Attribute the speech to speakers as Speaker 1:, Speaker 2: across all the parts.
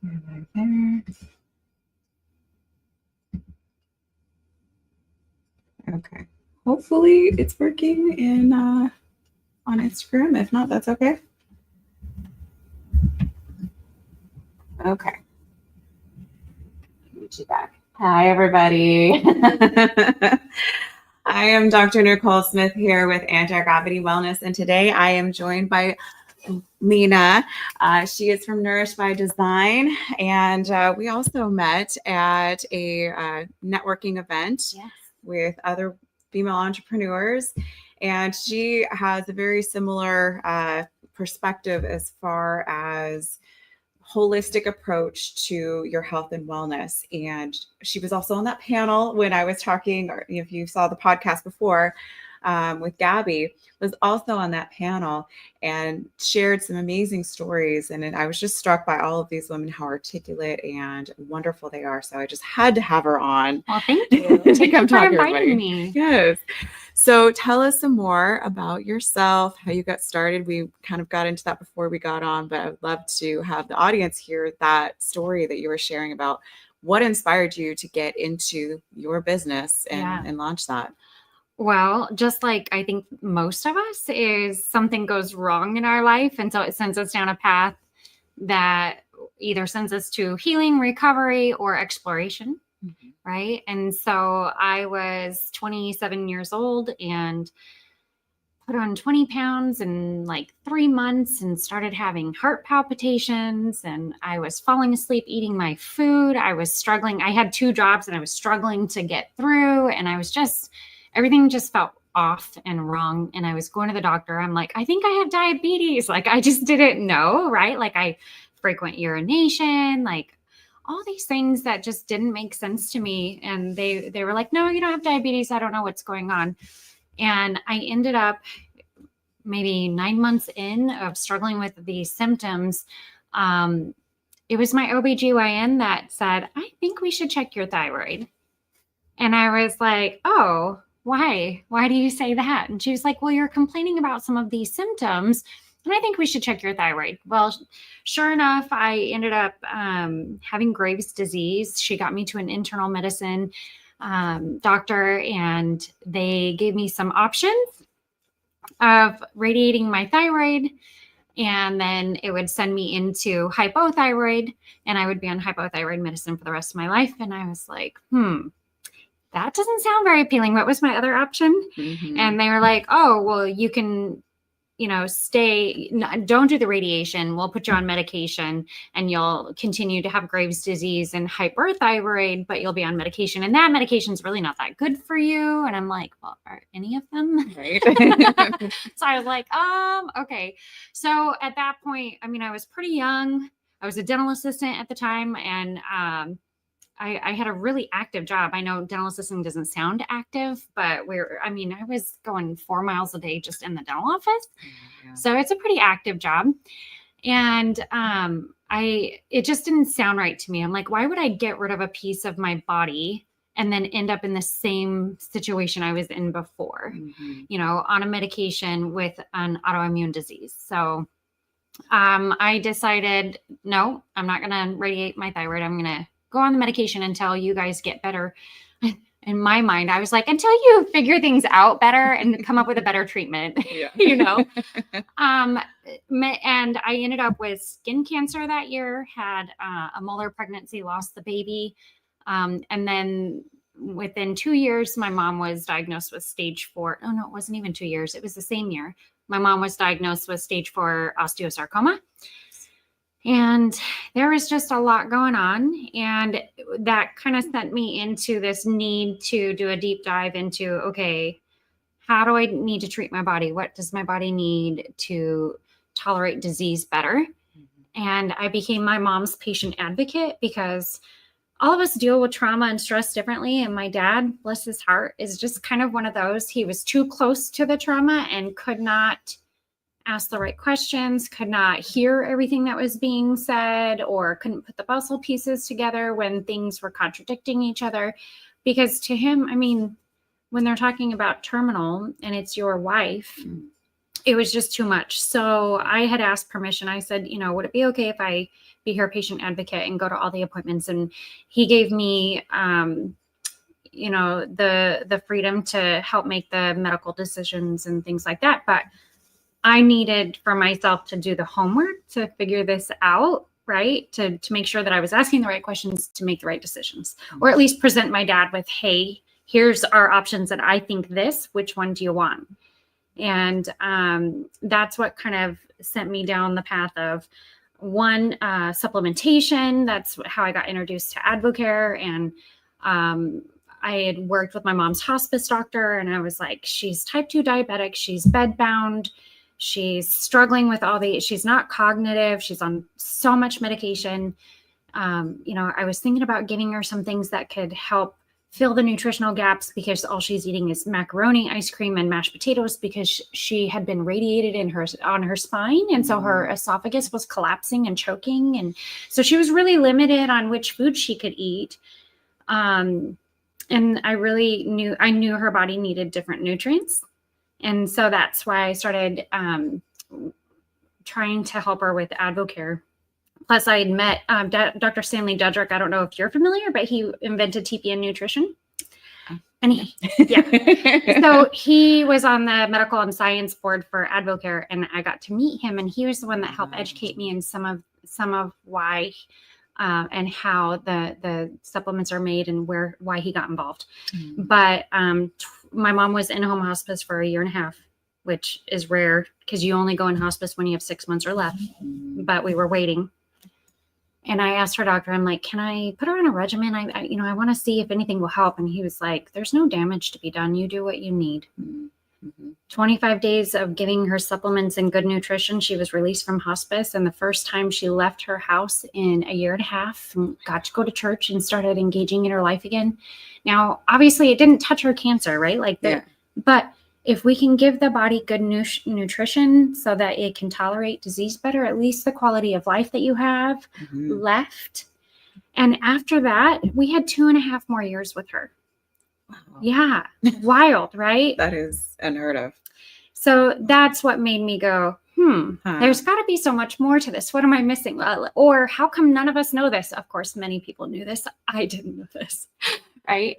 Speaker 1: Right there. Okay. Hopefully it's working in on Instagram. If not, that's okay. Okay. Get you back. Hi, everybody. I am Dr. Nicole Smith here with Anti-Gravity Wellness, and today I am joined by Lena. She is from Nourish by Design, and we also met at a networking event with other female entrepreneurs, and she has a very similar perspective as far as holistic approach to your health and wellness. And she was also on that panel when I was talking, or if you saw the podcast before, with Gabby, was also on that panel and shared some amazing stories. And I was just struck by all of these women, how articulate and wonderful they are. So I just had to have her on.
Speaker 2: Well, thank you.
Speaker 1: to come talk
Speaker 2: for inviting me.
Speaker 1: Yes. So tell us some more about yourself, how you got started. We kind of got into that before we got on, but I'd love to have the audience hear that story that you were sharing about what inspired you to get into your business and launch that.
Speaker 2: Well, just like I think most of us, is something goes wrong in our life. And so it sends us down a path that either sends us to healing, recovery, or exploration. Mm-hmm. Right. And so I was 27 years old and put on 20 pounds in like 3 months and started having heart palpitations, and I was falling asleep eating my food. I was struggling. I had 2 jobs and I was struggling to get through, and I was just, everything just felt off and wrong. And I was going to the doctor. I'm like, I think I have diabetes. Like, I just didn't know. Right. Like, I frequent urination, like all these things that just didn't make sense to me. And they were like, no, you don't have diabetes. I don't know what's going on. And I ended up maybe 9 months in of struggling with these symptoms. It was my OBGYN that said, I think we should check your thyroid. And I was like, oh, why? Why do you say that? And she was like, well, you're complaining about some of these symptoms, and I think we should check your thyroid. Well, sure enough, I ended up having Graves' disease. She got me to an internal medicine doctor, and they gave me some options of radiating my thyroid, and then it would send me into hypothyroid, and I would be on hypothyroid medicine for the rest of my life. And I was like, that doesn't sound very appealing. What was my other option? Mm-hmm. And they were like, oh, well, you can, don't do the radiation. We'll put you on medication and you'll continue to have Graves' disease and hyperthyroid, but you'll be on medication. And that medication is really not that good for you. And I'm like, well, are any of them? Right. So I was like, okay. So at that point, I was pretty young. I was a dental assistant at the time. And, I had a really active job. I know dental assisting doesn't sound active, but I was going 4 miles a day just in the dental office. Yeah. So it's a pretty active job. And it just didn't sound right to me. I'm like, why would I get rid of a piece of my body and then end up in the same situation I was in before, on a medication with an autoimmune disease? So I decided, no, I'm not going to radiate my thyroid. I'm going to go on the medication until you guys get better. In my mind, I was like, until you figure things out better and come up with a better treatment, And I ended up with skin cancer that year, had a molar pregnancy, lost the baby. And then within 2 years, my mom was diagnosed with stage 4. Oh, no, it wasn't even 2 years. It was the same year. My mom was diagnosed with stage 4 osteosarcoma. And there was just a lot going on. And that kind of sent me into this need to do a deep dive into, okay, how do I need to treat my body? What does my body need to tolerate disease better? Mm-hmm. And I became my mom's patient advocate, because all of us deal with trauma and stress differently. And my dad, bless his heart, is just kind of one of those. He was too close to the trauma and could not ask the right questions, could not hear everything that was being said, or couldn't put the puzzle pieces together when things were contradicting each other. Because to him, when they're talking about terminal and it's your wife, it was just too much. So I had asked permission. I said, would it be okay if I be her patient advocate and go to all the appointments? And he gave me, the freedom to help make the medical decisions and things like that. But I needed for myself to do the homework to figure this out, right? To make sure that I was asking the right questions to make the right decisions, or at least present my dad with, hey, here's our options and I think this, which one do you want? And that's what kind of sent me down the path of one, supplementation. That's how I got introduced to AdvoCare. And I had worked with my mom's hospice doctor, and I was like, she's type 2 diabetic. She's bedbound. She's struggling with she's not cognitive. She's on so much medication. I was thinking about giving her some things that could help fill the nutritional gaps, because all she's eating is macaroni, ice cream, and mashed potatoes, because she had been radiated on her spine. And so her esophagus was collapsing and choking. And so she was really limited on which food she could eat. And I really knew her body needed different nutrients. And so that's why I started trying to help her with AdvoCare. Plus, I had met Dr. Stanley Dudrick. I don't know if you're familiar, but he invented TPN nutrition. And so he was on the medical and science board for AdvoCare, and I got to meet him. And he was the one that helped educate me in some of why and how the supplements are made and why he got involved. But my mom was in home hospice for 1.5 years, which is rare because you only go in hospice when you have 6 months or less. But we were waiting. And I asked her doctor, I'm like, can I put her on a regimen? I want to see if anything will help. And he was like, there's no damage to be done. You do what you need. 25 days of giving her supplements and good nutrition. She was released from hospice. And the first time she left her house in 1.5 years and got to go to church and started engaging in her life again. Now, obviously it didn't touch her cancer, right? But if we can give the body good nutrition so that it can tolerate disease better, at least the quality of life that you have left. And after that, we had 2.5 more years with her. Wow. Yeah. Wild, right?
Speaker 1: That is unheard of.
Speaker 2: So that's what made me go, there's got to be so much more to this. What am I missing? Or how come none of us know this? Of course, many people knew this. I didn't know this. Right.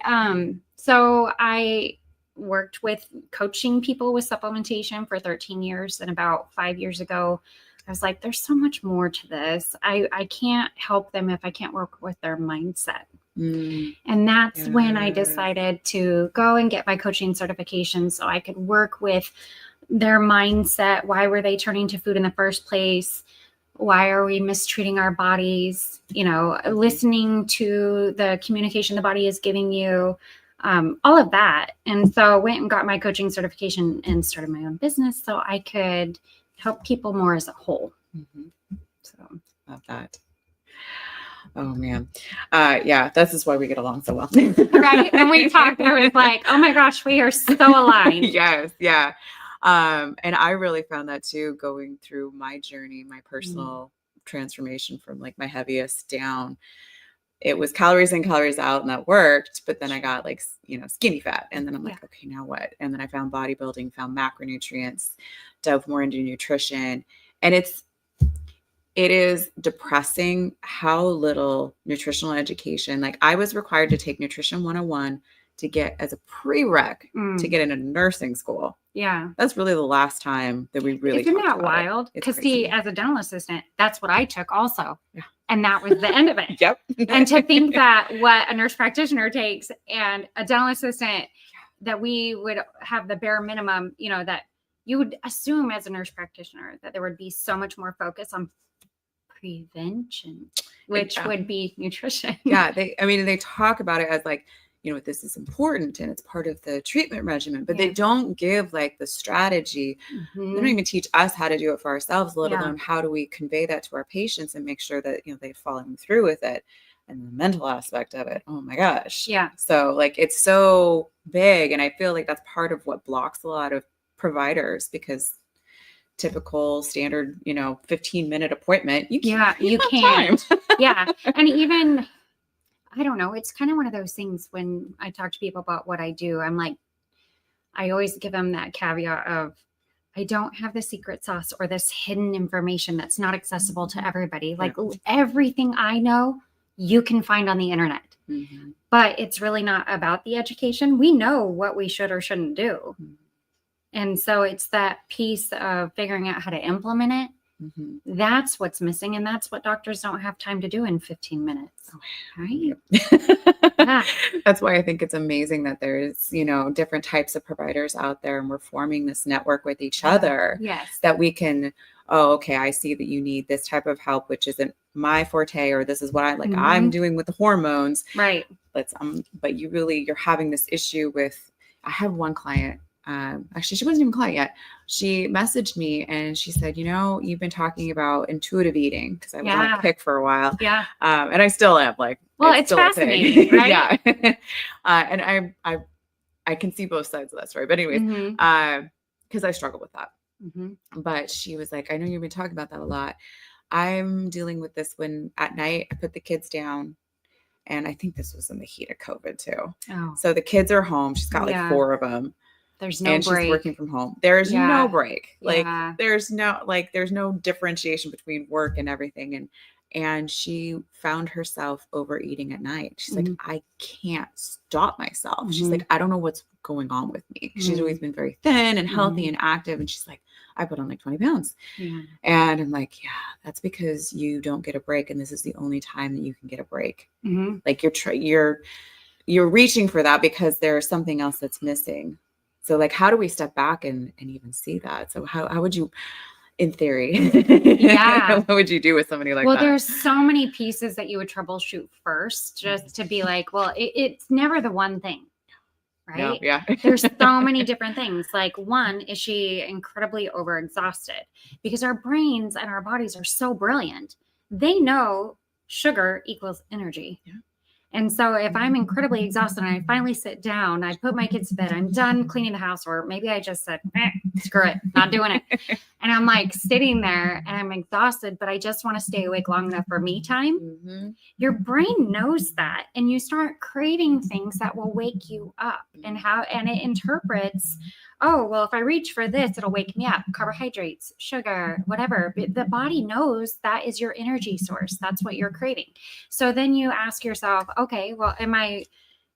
Speaker 2: So I worked with coaching people with supplementation for 13 years. And about 5 years ago, I was like, there's so much more to this. I can't help them if I can't work with their mindset. And that's when I decided to go and get my coaching certification so I could work with their mindset. Why were they turning to food in the first place? Why are we mistreating our bodies? Listening to the communication the body is giving you, all of that. And so I went and got my coaching certification and started my own business so I could help people more as a whole. So
Speaker 1: love that. Oh man. This is why we get along so well.
Speaker 2: Right. And we talked, I was like, oh my gosh, we are so aligned.
Speaker 1: Yes. Yeah. And I really found that too, going through my journey, my personal transformation from like my heaviest down. It was calories in, calories out, and that worked. But then I got like, skinny fat. And then I'm like, okay, now what? And then I found bodybuilding, found macronutrients, dove more into nutrition. And it is depressing how little nutritional education, like I was required to take nutrition 101 to get as a prereq to get into nursing school.
Speaker 2: Yeah.
Speaker 1: That's really the last time that we really
Speaker 2: Isn't that wild? Because see, as a dental assistant, that's what I took also. Yeah. And that was the end of it.
Speaker 1: Yep.
Speaker 2: And to think that what a nurse practitioner takes and a dental assistant, that we would have the bare minimum, that you would assume as a nurse practitioner that there would be so much more focus on prevention, which would be nutrition.
Speaker 1: Yeah. They talk about it as like, this is important and it's part of the treatment regimen, but they don't give like the strategy. They don't even teach us how to do it for ourselves, let alone how do we convey that to our patients and make sure that, they're following through with it. And the mental aspect of it. Oh my gosh.
Speaker 2: Yeah.
Speaker 1: So like, it's so big. And I feel like that's part of what blocks a lot of providers, because typical standard, 15-minute appointment, you can't.
Speaker 2: Yeah. And even, I don't know, it's kind of one of those things when I talk to people about what I do, I'm like, I always give them that caveat of, I don't have the secret sauce or this hidden information that's not accessible to everybody. Like everything I know, you can find on the internet.
Speaker 1: Mm-hmm.
Speaker 2: But it's really not about the education. We know what we should or shouldn't do.
Speaker 1: Mm-hmm.
Speaker 2: And so it's that piece of figuring out how to implement it.
Speaker 1: Mm-hmm.
Speaker 2: That's what's missing. And that's what doctors don't have time to do in 15 minutes. Right?
Speaker 1: Yeah. That's why I think it's amazing that there's, different types of providers out there, and we're forming this network with each other.
Speaker 2: Yes.
Speaker 1: That we can, okay, I see that you need this type of help, which isn't my forte, or this is what I'm doing with the hormones.
Speaker 2: Right.
Speaker 1: But you're having this issue with, I have one client, actually, she wasn't even a client yet. She messaged me and she said, you've been talking about intuitive eating, because I was on a kick for a while.
Speaker 2: Yeah.
Speaker 1: And I still am,
Speaker 2: well, it's fascinating, right?
Speaker 1: Yeah. And I can see both sides of that story. But anyways, because I struggle with that. Mm-hmm. But she was like, I know you've been talking about that a lot. I'm dealing with this when at night I put the kids down. And I think this was in the heat of COVID too. Oh. So the kids are home. She's got 4 of them.
Speaker 2: There's no break.
Speaker 1: She's working from home. There's no break. There's no differentiation between work and everything. And she found herself overeating at night. She's like, I can't stop myself. She's like, I don't know what's going on with me. She's always been very thin and healthy and active. And she's like, I put on 20 pounds. Yeah. And I'm like, yeah, that's because you don't get a break. And this is the only time that you can get a break. Mm-hmm. Like you're reaching for that because there's something else that's missing. So how do we step back and even see that? So how would you, in theory, what would you do with somebody like that?
Speaker 2: Well, there's so many pieces that you would troubleshoot first, just to be like, well, it's never the one thing, right?
Speaker 1: No, yeah.
Speaker 2: There's so many different things. Like, one, is she incredibly overexhausted? Because our brains and our bodies are so brilliant. They know sugar equals energy. Yeah. And so if I'm incredibly exhausted and I finally sit down, I put my kids to bed, I'm done cleaning the house, or maybe I just said, screw it, not doing it. And I'm sitting there and I'm exhausted, but I just want to stay awake long enough for me time. Mm-hmm. Your brain knows that. And you start craving things that will wake you up, and it interprets, oh, well, if I reach for this, it'll wake me up. Carbohydrates, sugar, whatever. But the body knows that is your energy source. That's what you're craving. So then you ask yourself, okay, well, am I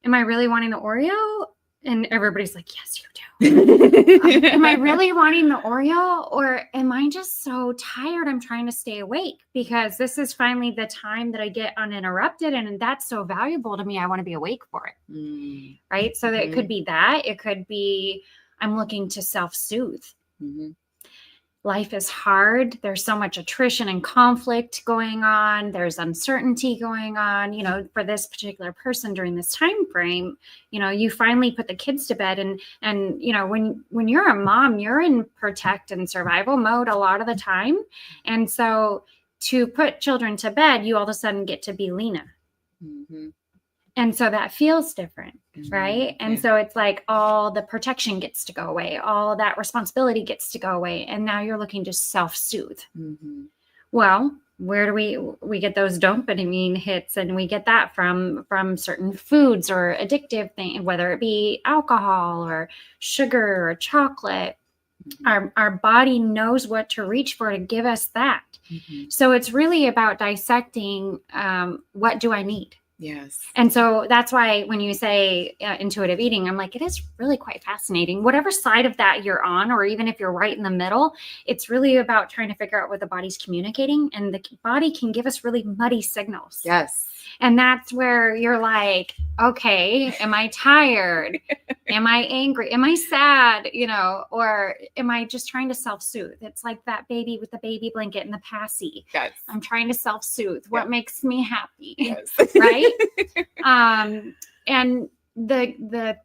Speaker 2: really wanting the Oreo? And everybody's like, yes, you do. Am I really wanting the Oreo? Or am I just so tired I'm trying to stay awake? Because this is finally the time that I get uninterrupted, and that's so valuable to me. I want to be awake for it. Right? So it could be that. It could be, I'm looking to self-soothe. Mm-hmm. Life is hard. There's so much attrition and conflict going on. There's uncertainty going on, for this particular person during this time frame. You finally put the kids to bed, and when you're a mom, you're in protect and survival mode a lot of the time. And so to put children to bed, you all of a sudden get to be Lena. Mm-hmm. And so that feels different, right? And so it's like all the protection gets to go away. All that responsibility gets to go away. And now you're looking to self-soothe. Mm-hmm. Well, where do we get those dopamine hits? And we get that from certain foods or addictive things, whether it be alcohol or sugar or chocolate. Mm-hmm. Our body knows what to reach for to give us that. Mm-hmm. So it's really about dissecting, what do I need?
Speaker 1: Yes.
Speaker 2: And so that's why when you say intuitive eating, I'm like, it is really quite fascinating. Whatever side of that you're on, or even if you're right in the middle, it's really about trying to figure out what the body's communicating. And the body can give us really muddy signals.
Speaker 1: Yes.
Speaker 2: And that's where you're like, okay, am I tired? Am I angry? Am I sad? Or am I just trying to self-soothe? It's like that baby with the baby blanket and the passy.
Speaker 1: Yes.
Speaker 2: I'm trying to self-soothe. What makes me happy?
Speaker 1: Yes.
Speaker 2: Right? And the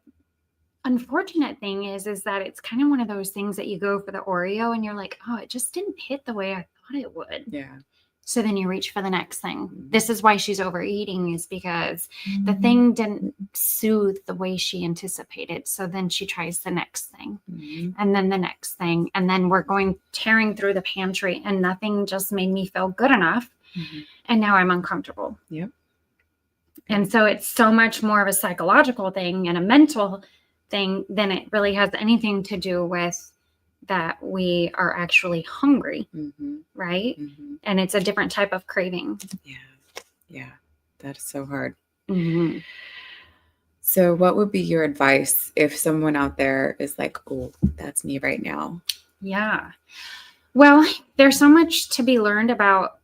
Speaker 2: unfortunate thing is that it's kind of one of those things that you go for the Oreo and you're like, oh, it just didn't hit the way I thought it would.
Speaker 1: Yeah.
Speaker 2: So then you reach for the next thing. This is why she's overeating, is because the thing didn't soothe the way she anticipated. So then she tries the next thing, and then the next thing. And then we're tearing through the pantry, and nothing just made me feel good enough. Mm-hmm. And now I'm uncomfortable.
Speaker 1: Yep.
Speaker 2: And so it's so much more of a psychological thing and a mental thing than it really has anything to do with that we are actually hungry, right? And it's a different type of craving.
Speaker 1: Yeah. That's so hard.
Speaker 2: Mm-hmm.
Speaker 1: So what would be your advice if someone out there is like, oh, that's me right now?
Speaker 2: Yeah. Well, there's so much to be learned about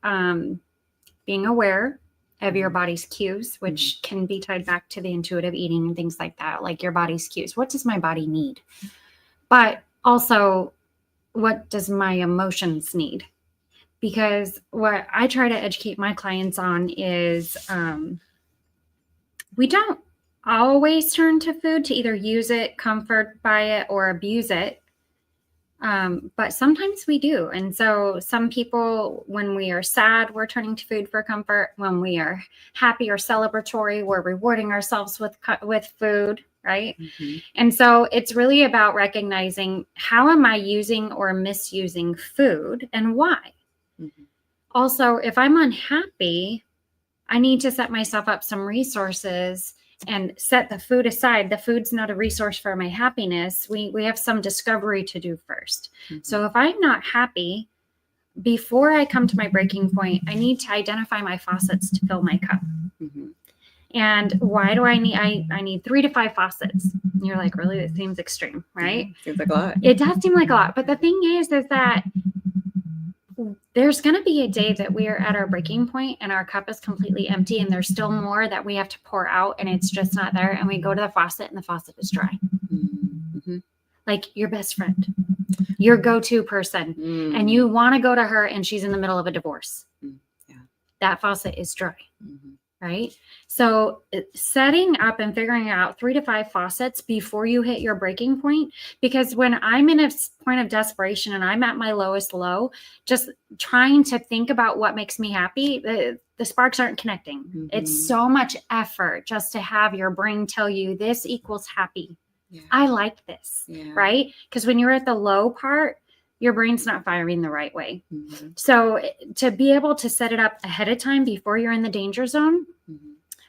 Speaker 2: being aware of your body's cues, which can be tied back to the intuitive eating and things like that, like your body's cues. What does my body need? But also, what does my emotions need? Because what I try to educate my clients on is we don't always turn to food to either use it, comfort by it, or abuse it. But sometimes we do. And so some people, when we are sad, we're turning to food for comfort. When we are happy or celebratory, we're rewarding ourselves with food, right? And so it's really about recognizing, how am I using or misusing food and why? Also, if I'm unhappy, I need to set myself up some resources and set the food aside. The food's not a resource for my happiness. We have some discovery to do first. So if I'm not happy, before I come to my breaking point, I need to identify my faucets to fill my cup. And why do I need 3 to 5 faucets? And you're like, really? It seems extreme, right?
Speaker 1: Seems like a lot.
Speaker 2: It does seem like a lot. But the thing is that there's going to be a day that we are at our breaking point and our cup is completely empty and there's still more that we have to pour out and it's just not there. And we go to the faucet and the faucet is dry. Like your best friend, your go-to person. And you want to go to her and she's in the middle of a divorce. That faucet is dry. Right? So setting up and figuring out 3 to 5 faucets before you hit your breaking point, because when I'm in a point of desperation and I'm at my lowest low, just trying to think about what makes me happy, the sparks aren't connecting. It's so much effort just to have your brain tell you this equals happy. I like this, right? Because when you're at the low part, your brain's not firing the right way. So to be able to set it up ahead of time before you're in the danger zone,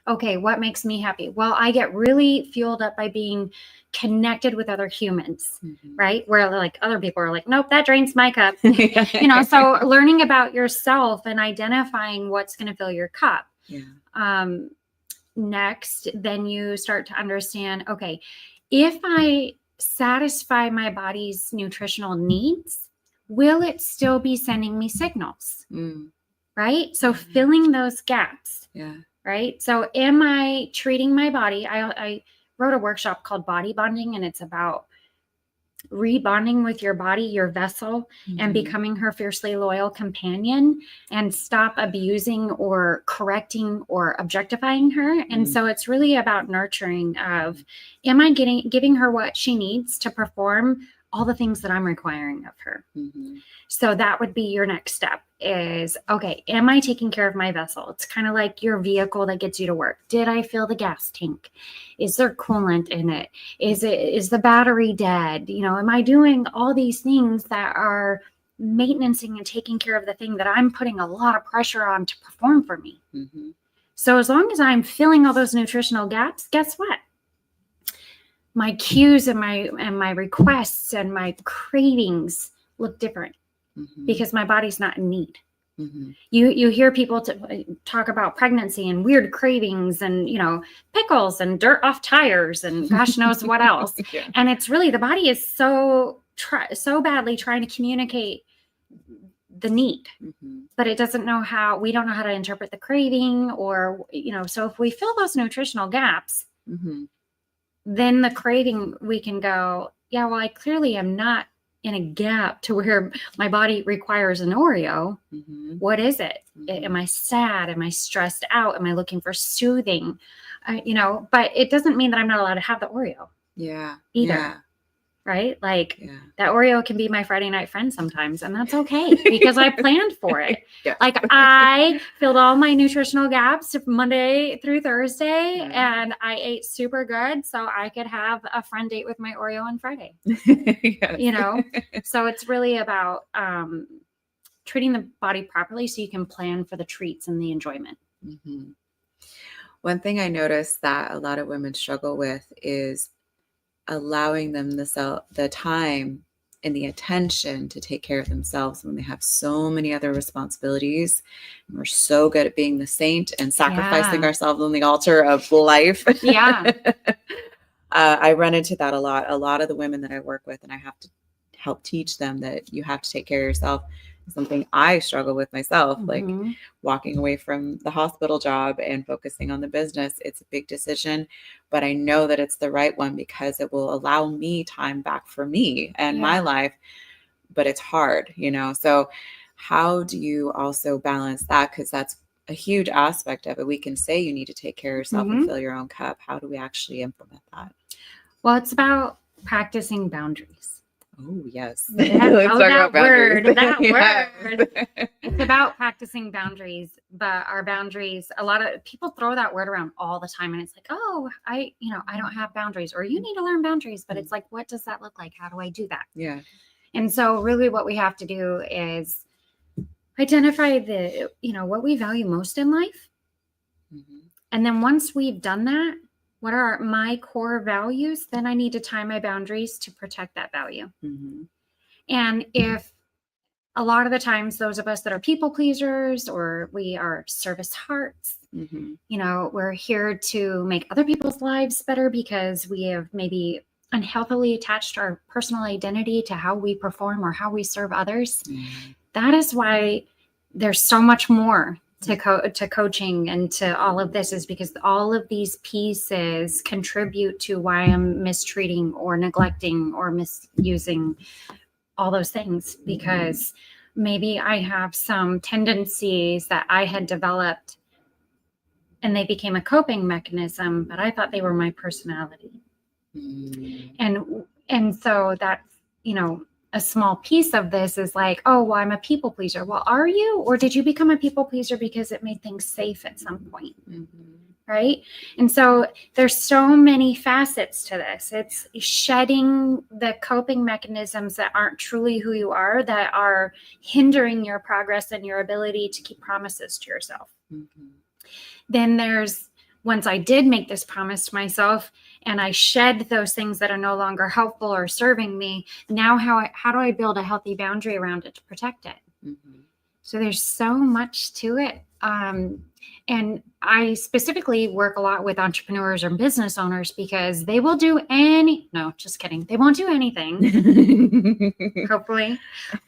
Speaker 2: okay, what makes me happy? Well, I get really fueled up by being connected with other humans, right? Where like other people are like, nope, that drains my cup. So learning about yourself and identifying what's going to fill your cup. Next, then you start to understand, okay, if I satisfy my body's nutritional needs, will it still be sending me signals? Right? So filling those gaps. Right? So am I treating my body? I wrote a workshop called Body Bonding, and it's about rebonding with your body, your vessel, and becoming her fiercely loyal companion, and stop abusing or correcting or objectifying her. And so it's really about nurturing of, am I giving her what she needs to perform all the things that I'm requiring of her? So that would be your next step is, okay, am I taking care of my vessel? It's kind of like your vehicle that gets you to work. Did I fill the gas tank? Is there coolant in it? Is the battery dead? Am I doing all these things that are maintaining and taking care of the thing that I'm putting a lot of pressure on to perform for me? So as long as I'm filling all those nutritional gaps, guess what? My cues and my requests and my cravings look different because my body's not in need. You hear people talk about pregnancy and weird cravings and, pickles and dirt off tires and gosh knows what else. And it's really, the body is so badly trying to communicate the need, but it doesn't know how. We don't know how to interpret the craving, or, so if we fill those nutritional gaps, then the craving, we can go, yeah, well, I clearly am not in a gap to where my body requires an Oreo. What is it? Am I sad? Am I stressed out? Am I looking for soothing? But it doesn't mean that I'm not allowed to have the Oreo. Either. Right? Like that Oreo can be my Friday night friend sometimes, and that's okay because I planned for it. Like I filled all my nutritional gaps Monday through Thursday, and I ate super good so I could have a friend date with my Oreo on Friday. So it's really about treating the body properly so you can plan for the treats and the enjoyment.
Speaker 1: One thing I noticed that a lot of women struggle with is allowing them the time and the attention to take care of themselves when they have so many other responsibilities. And we're so good at being the saint and sacrificing
Speaker 2: Yeah.
Speaker 1: ourselves on the altar of life.
Speaker 2: Yeah.
Speaker 1: I run into that a lot. A lot of the women that I work with, and I have to help teach them that you have to take care of yourself. Something I struggle with myself, like walking away from the hospital job and focusing on the business. It's a big decision, but I know that it's the right one because it will allow me time back for me and my life. But it's hard, So how do you also balance that? Because that's a huge aspect of it. We can say you need to take care of yourself and fill your own cup. How do we actually implement that?
Speaker 2: Well, it's about practicing boundaries.
Speaker 1: Oh, yes.
Speaker 2: Let's talk about boundaries. That word. It's about practicing boundaries, but our boundaries, a lot of people throw that word around all the time. And it's like, oh, I don't have boundaries, or you need to learn boundaries. But it's like, what does that look like? How do I do that?
Speaker 1: Yeah.
Speaker 2: And so really what we have to do is identify what we value most in life. And then once we've done that, what are my core values? Then I need to tie my boundaries to protect that value. And if a lot of the times those of us that are people pleasers, or we are service hearts, we're here to make other people's lives better because we have maybe unhealthily attached our personal identity to how we perform or how we serve others. That is why there's so much more to coaching and to all of this, is because all of these pieces contribute to why I'm mistreating or neglecting or misusing all those things, because maybe I have some tendencies that I had developed and they became a coping mechanism, but I thought they were my personality. And so that's, a small piece of this is like, oh, well, I'm a people pleaser. Well, are you? Or did you become a people pleaser because it made things safe at some point? Right? And so there's so many facets to this. It's shedding the coping mechanisms that aren't truly who you are, that are hindering your progress and your ability to keep promises to yourself. Then there's, once I did make this promise to myself and I shed those things that are no longer helpful or serving me, now how do I build a healthy boundary around it to protect it? So there's so much to it. And I specifically work a lot with entrepreneurs or business owners because they will do no, just kidding. They won't do anything, hopefully.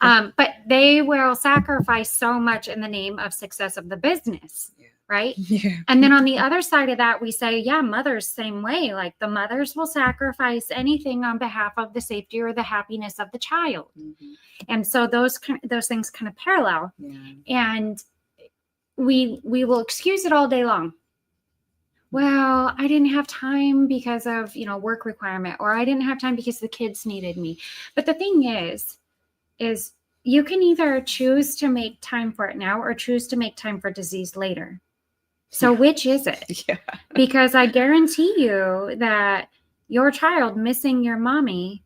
Speaker 2: But they will sacrifice so much in the name of success of the business. Right? And then on the other side of that, we say, yeah, mothers, same way. Like the mothers will sacrifice anything on behalf of the safety or the happiness of the child. And so those things kind of parallel. And we will excuse it all day long. Well, I didn't have time because of, work requirement, or I didn't have time because the kids needed me. But the thing is you can either choose to make time for it now or choose to make time for disease later. So which is it? Because I guarantee you that your child missing your mommy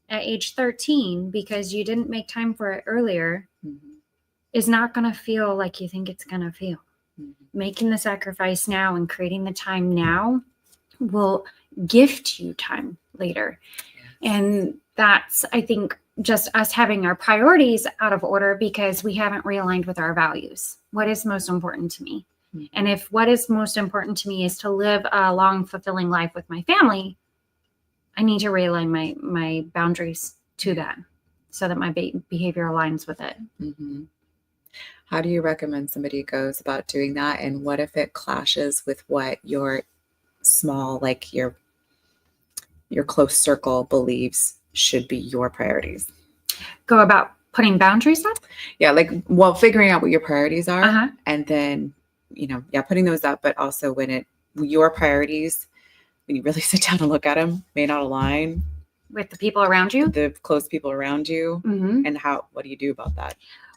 Speaker 2: at age 13 because you didn't make time for it earlier is not going to feel like you think it's going to feel. Making the sacrifice now and creating the time now will gift you time later. And that's, I think, just us having our priorities out of order because we haven't realigned with our values. What is most important to me? And if what is most important to me is to live a long, fulfilling life with my family, I need to realign my boundaries to that so that my behavior aligns with it.
Speaker 1: How do you recommend somebody goes about doing that? And what if it clashes with what your small, like your close circle believes should be your priorities?
Speaker 2: Go about putting boundaries up?
Speaker 1: Yeah, figuring out what your priorities are, and then putting those up, but also when your priorities, when you really sit down and look at them, may not align
Speaker 2: with the people around you,
Speaker 1: the close people around you. And what do you do about that?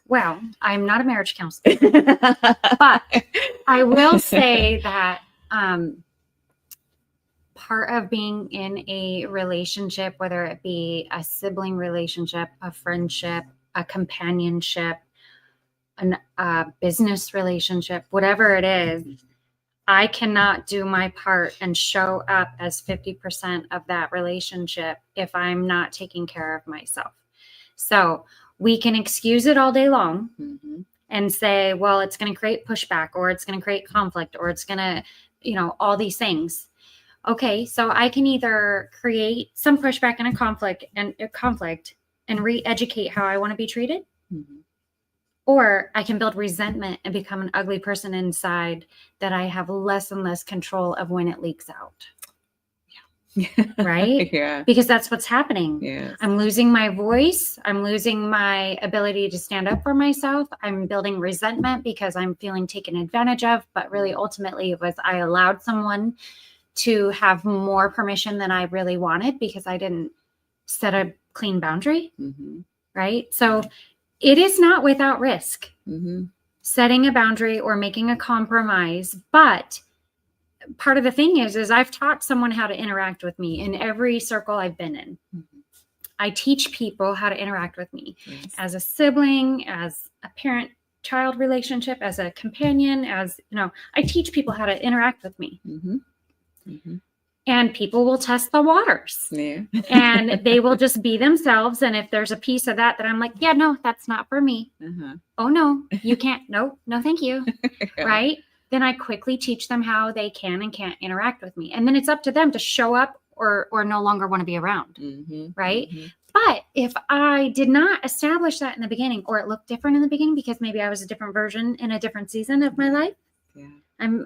Speaker 2: Well, I'm not a marriage counselor, but I will say that part of being in a relationship, whether it be a sibling relationship, a friendship, a companionship, a business relationship, whatever it is, I cannot do my part and show up as 50% of that relationship if I'm not taking care of myself. So we can excuse it all day long
Speaker 1: Mm-hmm.
Speaker 2: and say, well, it's going to create pushback, or it's going to create conflict, or it's going to, all these things. Okay, so I can either create some pushback and a conflict and re-educate how I want to be treated,
Speaker 1: Mm-hmm.
Speaker 2: or I can build resentment and become an ugly person inside that I have less and less control of when it leaks out. Right?
Speaker 1: Yeah.
Speaker 2: Because that's what's happening.
Speaker 1: Yes.
Speaker 2: I'm losing my voice. I'm losing my ability to stand up for myself. I'm building resentment because I'm feeling taken advantage of. But really, ultimately, it was I allowed someone to have more permission than I really wanted because I didn't set a clean boundary.
Speaker 1: Mm-hmm.
Speaker 2: Right? So it is not without risk.
Speaker 1: Mm-hmm.
Speaker 2: Setting a boundary or making a compromise, but part of the thing is I've taught someone how to interact with me in every circle I've been in.
Speaker 1: Mm-hmm.
Speaker 2: I teach people how to interact with me
Speaker 1: Yes.
Speaker 2: as a sibling, as a parent-child relationship, as a companion, I teach people how to interact with me.
Speaker 1: Mm-hmm. Mm-hmm.
Speaker 2: And people will test the waters.
Speaker 1: Yeah.
Speaker 2: And they will just be themselves. And if there's a piece of that I'm like, yeah, no, that's not for me.
Speaker 1: Uh-huh.
Speaker 2: Oh, no, you can't. No, thank you.
Speaker 1: Yeah.
Speaker 2: Right? Then I quickly teach them how they can and can't interact with me. And then it's up to them to show up or no longer want to be around.
Speaker 1: Mm-hmm.
Speaker 2: Right?
Speaker 1: Mm-hmm.
Speaker 2: But if I did not establish that in the beginning, or it looked different in the beginning because maybe I was a different version in a different season of my life.
Speaker 1: Yeah.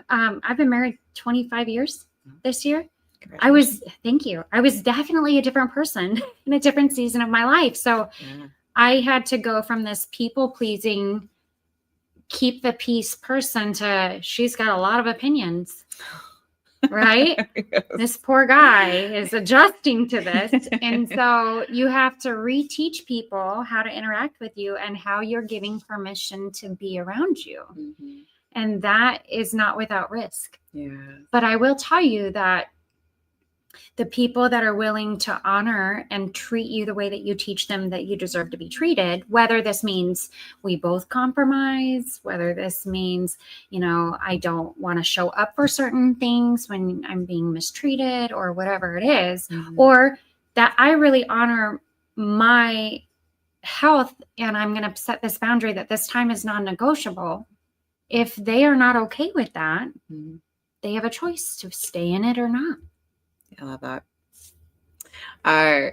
Speaker 2: I've been married 25 years this year. Thank you. I was definitely a different person in a different season of my life. So I had to go from this people-pleasing, keep the peace person to she's got a lot of opinions, right?
Speaker 1: Yes.
Speaker 2: This poor guy is adjusting to this. And so you have to reteach people how to interact with you and how you're giving permission to be around you.
Speaker 1: Mm-hmm.
Speaker 2: And that is not without risk.
Speaker 1: Yeah.
Speaker 2: But I will tell you that the people that are willing to honor and treat you the way that you teach them that you deserve to be treated, whether this means we both compromise, whether this means, I don't want to show up for certain things when I'm being mistreated or whatever it is, or that I really honor my health and I'm going to set this boundary that this time is non-negotiable. If they are not okay with that, they have a choice to stay in it or not.
Speaker 1: I love that. I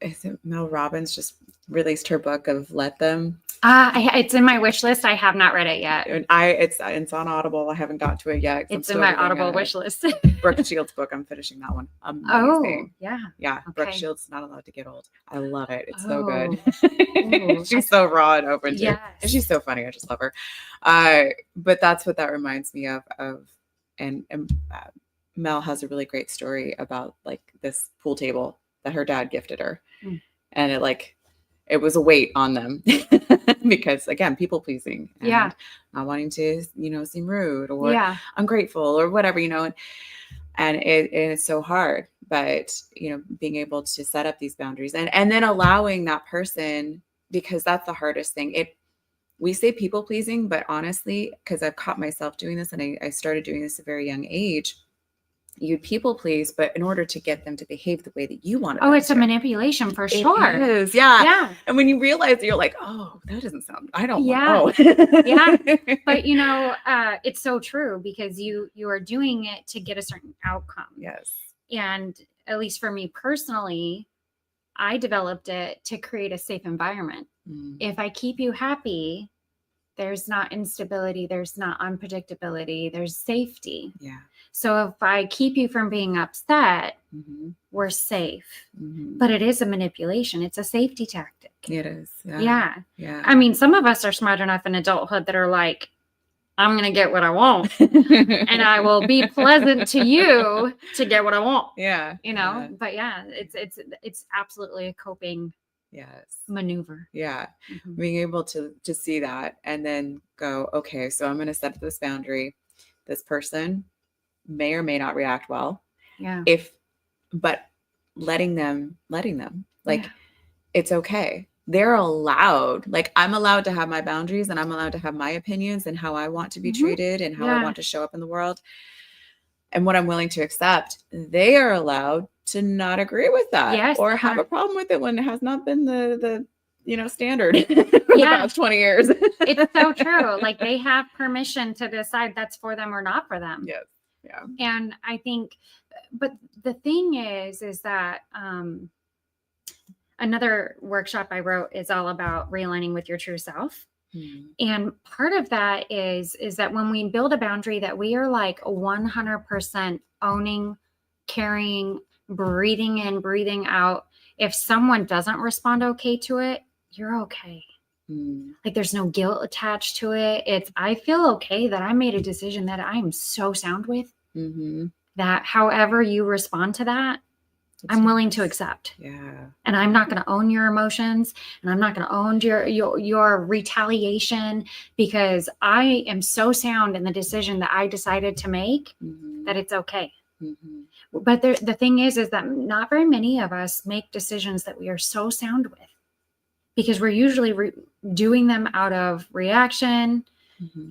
Speaker 1: think Mel Robbins just released her book of Let Them.
Speaker 2: It's in my wish list. I have not read it yet.
Speaker 1: It's on Audible. I haven't got to it yet.
Speaker 2: It's in my Audible wish list.
Speaker 1: Brooke Shields' book. I'm finishing that one. Amazing.
Speaker 2: Oh, yeah.
Speaker 1: Yeah.
Speaker 2: Okay.
Speaker 1: Brooke Shields Not Allowed to Get Old. I love it. It's so good. She's so raw and open too.
Speaker 2: Yes.
Speaker 1: And she's so funny. I just love her. But that's what that reminds me of. And Mel has a really great story about like this pool table that her dad gifted her. And it was a weight on them because again, people pleasing and not wanting to, seem rude or ungrateful or whatever, and it's so hard, but being able to set up these boundaries and then allowing that person, because that's the hardest thing. We say people pleasing, but honestly, because I've caught myself doing this and I started doing this at a very young age, you'd people please, but in order to get them to behave the way that you want to.
Speaker 2: Oh, it's a manipulation for sure.
Speaker 1: It is, yeah.
Speaker 2: Yeah.
Speaker 1: And when you realize it, you're like, oh, that doesn't sound, I don't
Speaker 2: know. Yeah. But it's so true because you are doing it to get a certain outcome.
Speaker 1: Yes.
Speaker 2: And at least for me personally, I developed it to create a safe environment. If I keep you happy, there's not instability, there's not unpredictability, there's safety. Yeah. So if I keep you from being upset, we're safe. But it is a manipulation. It's a safety tactic.
Speaker 1: It is.
Speaker 2: Yeah. I mean, some of us are smart enough in adulthood that are like, I'm going to get what I want and I will be pleasant to you to get what I want.
Speaker 1: Yeah.
Speaker 2: But it's absolutely a coping maneuver.
Speaker 1: Yeah. Being able to see that and then go, okay, so I'm going to set this boundary. This person may or may not react well.
Speaker 2: Yeah.
Speaker 1: But letting them, it's okay. They're allowed, I'm allowed to have my boundaries and I'm allowed to have my opinions and how I want to be treated and how I want to show up in the world and what I'm willing to accept. They are allowed to not agree with that or have a problem with it when it has not been the standard for the past 20 years.
Speaker 2: It's so true. Like they have permission to decide that's for them or not for them.
Speaker 1: Yes. Yeah.
Speaker 2: And I think, but the thing is that another workshop I wrote is all about realigning with your true self. And part of that is that when we build a boundary that we are like 100% owning, carrying, breathing in, breathing out. If someone doesn't respond okay to it, you're okay. Like there's no guilt attached to it. I feel okay that I made a decision that I'm so sound with that however you respond to that, I'm willing to accept.
Speaker 1: Yeah.
Speaker 2: And I'm not going to own your emotions, and I'm not going to own your retaliation, because I am so sound in the decision that I decided to make that it's okay. But the thing is that not very many of us make decisions that we are so sound with, because we're usually doing them out of reaction,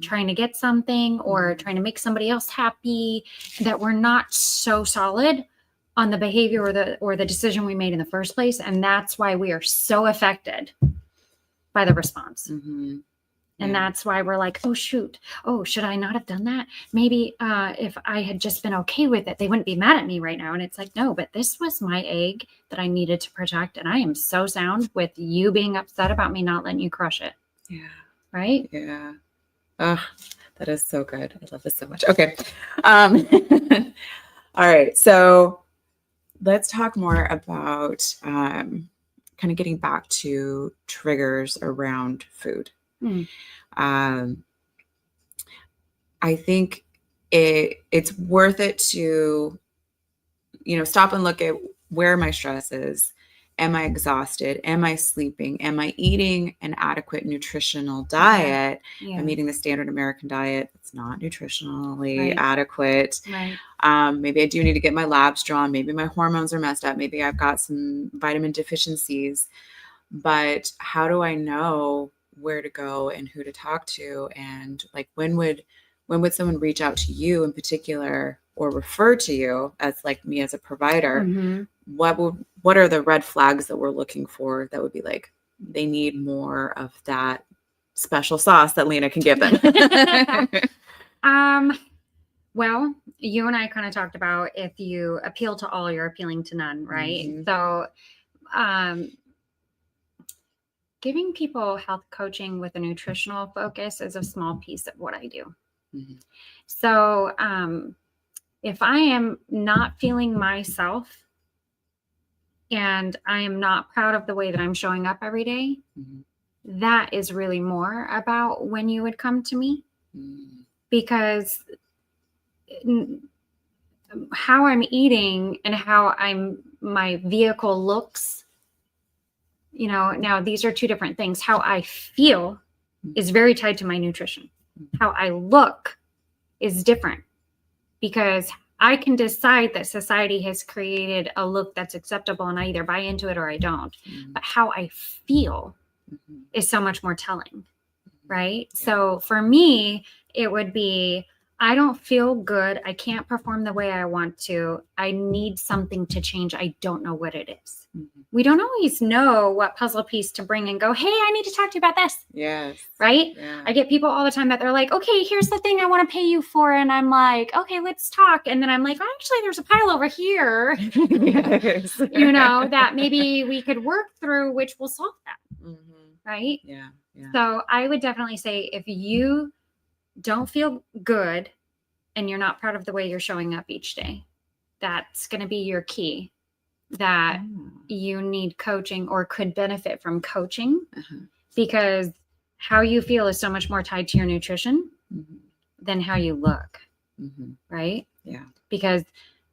Speaker 2: trying to get something or trying to make somebody else happy, that we're not so solid on the behavior or the decision we made in the first place. And that's why we are so affected by the response. And that's why we're like, oh, shoot. Oh, should I not have done that? Maybe if I had just been okay with it, they wouldn't be mad at me right now. And it's like, no, but this was my egg that I needed to protect. And I am so sound with you being upset about me not letting you crush it.
Speaker 1: Yeah.
Speaker 2: Right?
Speaker 1: Yeah. Oh, that is so good. I love this so much. Okay. All right. So let's talk more about kind of getting back to triggers around food. I think it's worth it to, stop and look at where my stress is. Am I exhausted? Am I sleeping? Am I eating an adequate nutritional diet? I'm eating the standard American diet. It's not nutritionally adequate. Maybe I do need to get my labs drawn. Maybe my hormones are messed up. Maybe I've got some vitamin deficiencies. But how do I know where to go and who to talk to? And like, when would someone reach out to you in particular, or refer to you as like me as a provider? What are the red flags that we're looking for that would be like, they need more of that special sauce that Lena can give them?
Speaker 2: Well, you and I kind of talked about, if you appeal to all, you're appealing to none, right? So giving people health coaching with a nutritional focus is a small piece of what I do. So if I am not feeling myself and I am not proud of the way that I'm showing up every day, that is really more about when you would come to me. Because how I'm eating and how my vehicle looks, now these are two different things. How I feel is very tied to my nutrition. How I look is different, because I can decide that society has created a look that's acceptable and I either buy into it or I don't. But how I feel is so much more telling, right? So for me, it would be, I don't feel good. I can't perform the way I want to. I need something to change. I don't know what it is. We don't always know what puzzle piece to bring and go, hey, I need to talk to you about this.
Speaker 1: Yes.
Speaker 2: Right?
Speaker 1: Yeah.
Speaker 2: I get people all the time that they're like, okay, here's the thing I want to pay you for. And I'm like, okay, let's talk. And then I'm like, actually, there's a pile over here,
Speaker 1: Yes.
Speaker 2: that maybe we could work through, which will solve that. Right?
Speaker 1: Yeah. Yeah.
Speaker 2: So I would definitely say, if you don't feel good and you're not proud of the way you're showing up each day, that's going to be your key, that you need coaching or could benefit from coaching, because how you feel is so much more tied to your nutrition than how you look. Right? Yeah. Because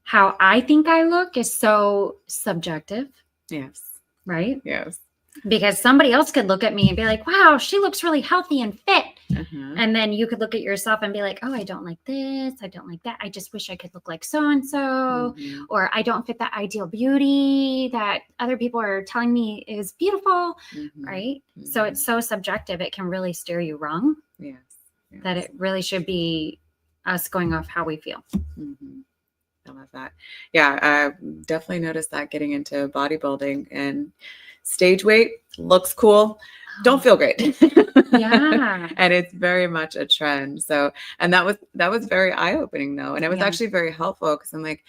Speaker 2: how I think I look is so subjective.
Speaker 1: Yes.
Speaker 2: Right?
Speaker 1: Yes.
Speaker 2: Because somebody else could look at me and be like, wow, she looks really healthy and fit. And then you could look at yourself and be like, oh, I don't like this. I don't like that. I just wish I could look like so-and-so. Or I don't fit that ideal beauty that other people are telling me is beautiful. Right? So it's so subjective. It can really steer you wrong. Yes. That it really should be us going off how we feel.
Speaker 1: I love that. Yeah, I definitely noticed that getting into bodybuilding, and stage weight looks cool. Don't feel great.
Speaker 2: Yeah.
Speaker 1: And it's very much a trend. So, and that was very eye-opening though. And it was
Speaker 2: Yeah.
Speaker 1: actually very helpful because I'm like,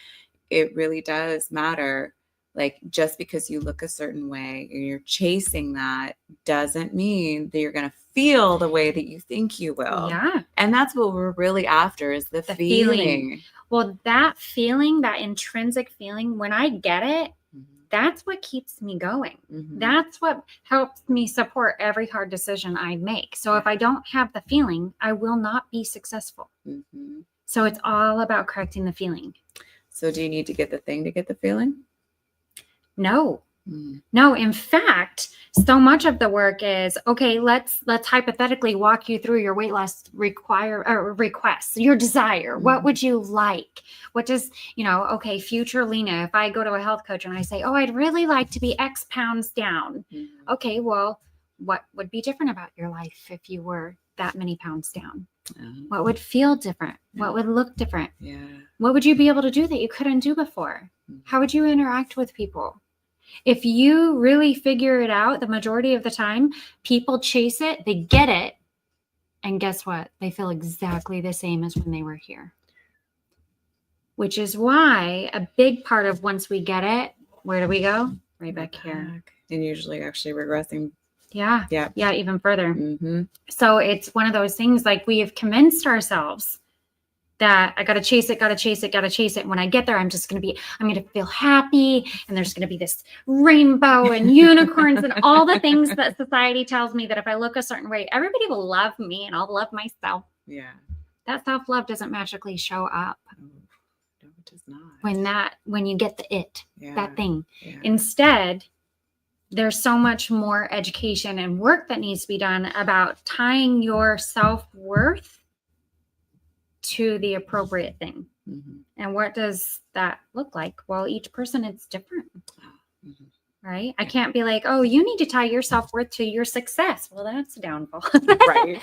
Speaker 1: it really does matter. Like, just because you look a certain way and you're chasing that doesn't mean that you're going to feel the way that you think you will.
Speaker 2: Yeah.
Speaker 1: And that's what we're really after, is the feeling.
Speaker 2: Well, that feeling, that intrinsic feeling, when I get it, that's what keeps me going. That's what helps me support every hard decision I make. So if I don't have the feeling, I will not be successful. So it's all about correcting the feeling.
Speaker 1: So do you need to get the thing to get the feeling?
Speaker 2: No. No, in fact, so much of the work is, okay, let's hypothetically walk you through your weight loss requests, your desire. What would you like? What does, okay, future Lena, if I go to a health coach and I say, oh, I'd really like to be X pounds down. Okay, well, what would be different about your life if you were that many pounds down? What would feel different? What would look different? What would you be able to do that you couldn't do before? How would you interact with people? If you really figure it out, the majority of the time, people chase it, they get it, and guess what? They feel exactly the same as when they were here. Which is why a big part of once we get it, where do we go? Right back here.
Speaker 1: And usually actually regressing.
Speaker 2: Yeah, even further. So it's one of those things, like, we have convinced ourselves that I got to chase it. And when I get there, I'm going to feel happy. And there's going to be this rainbow and unicorns and all the things that society tells me that if I look a certain way, everybody will love me and I'll love myself. Yeah. That self-love doesn't magically show up. No, it does not. When you get that thing. Yeah. Instead, there's so much more education and work that needs to be done about tying your self-worth to the appropriate thing. And what does that look like? Well, each person, it's different. Right? I can't be like, oh, you need to tie your self-worth to your success. Well, that's a downfall.
Speaker 1: Right.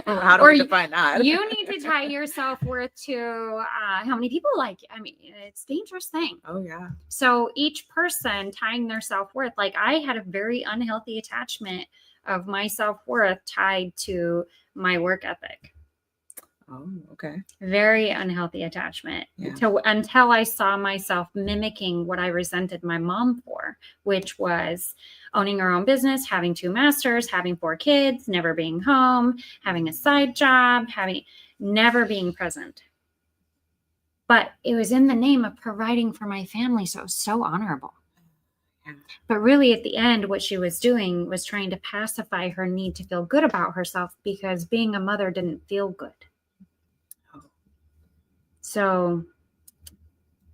Speaker 1: How do we define that?
Speaker 2: You need to tie your self-worth to how many people like you. I mean, it's a dangerous thing.
Speaker 1: Oh, yeah.
Speaker 2: So each person tying their self-worth, like, I had a very unhealthy attachment of my self-worth tied to my work ethic.
Speaker 1: Oh, okay.
Speaker 2: Very unhealthy attachment until I saw myself mimicking what I resented my mom for, which was owning her own business, having 2 masters, having 4 kids, never being home, having a side job, never being present. But it was in the name of providing for my family, so it was so honorable. But really, at the end, what she was doing was trying to pacify her need to feel good about herself, because being a mother didn't feel good. So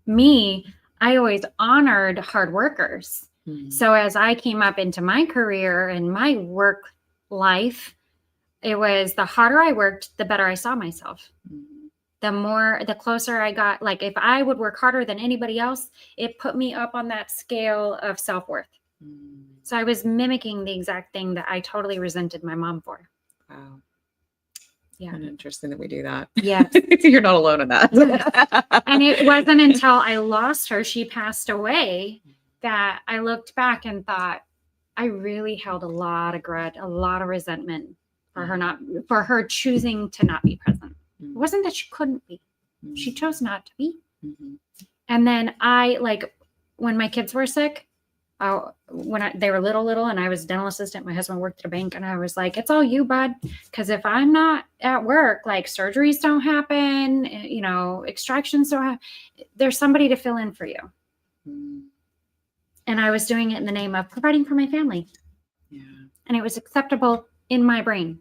Speaker 2: I always honored hard workers. So as I came up into my career and my work life, it was the harder I worked, the better I saw myself. The closer I got, like, if I would work harder than anybody else, it put me up on that scale of self-worth. So I was mimicking the exact thing that I totally resented my mom for.
Speaker 1: Wow.
Speaker 2: Yeah.
Speaker 1: And interesting that we do that.
Speaker 2: Yes.
Speaker 1: You're not alone in that.
Speaker 2: And it wasn't until I lost her, she passed away, that I looked back and thought, I really held a lot of grudge, a lot of resentment for her choosing to not be present. It wasn't that she couldn't be. She chose not to be. And then when my kids were sick, they were little, and I was a dental assistant, my husband worked at a bank, and I was like, it's all you, bud. Because if I'm not at work, like, surgeries don't happen, extractions don't happen. There's somebody to fill in for you. And I was doing it in the name of providing for my family. Yeah. And it was acceptable in my brain.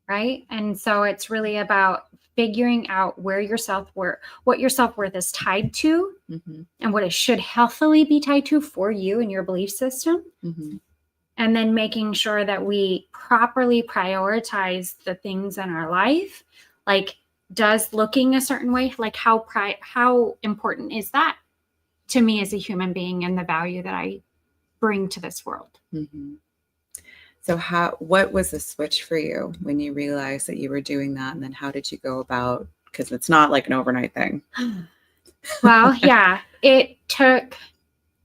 Speaker 2: Right. And so it's really about figuring out what your self-worth is tied to, and what it should healthily be tied to for you and your belief system. And then making sure that we properly prioritize the things in our life. Like, does looking a certain way, like, how important is that to me as a human being and the value that I bring to this world?
Speaker 1: So what was the switch for you when you realized that you were doing that? And then how did you go about Because it's not like an overnight thing.
Speaker 2: Well, yeah, it took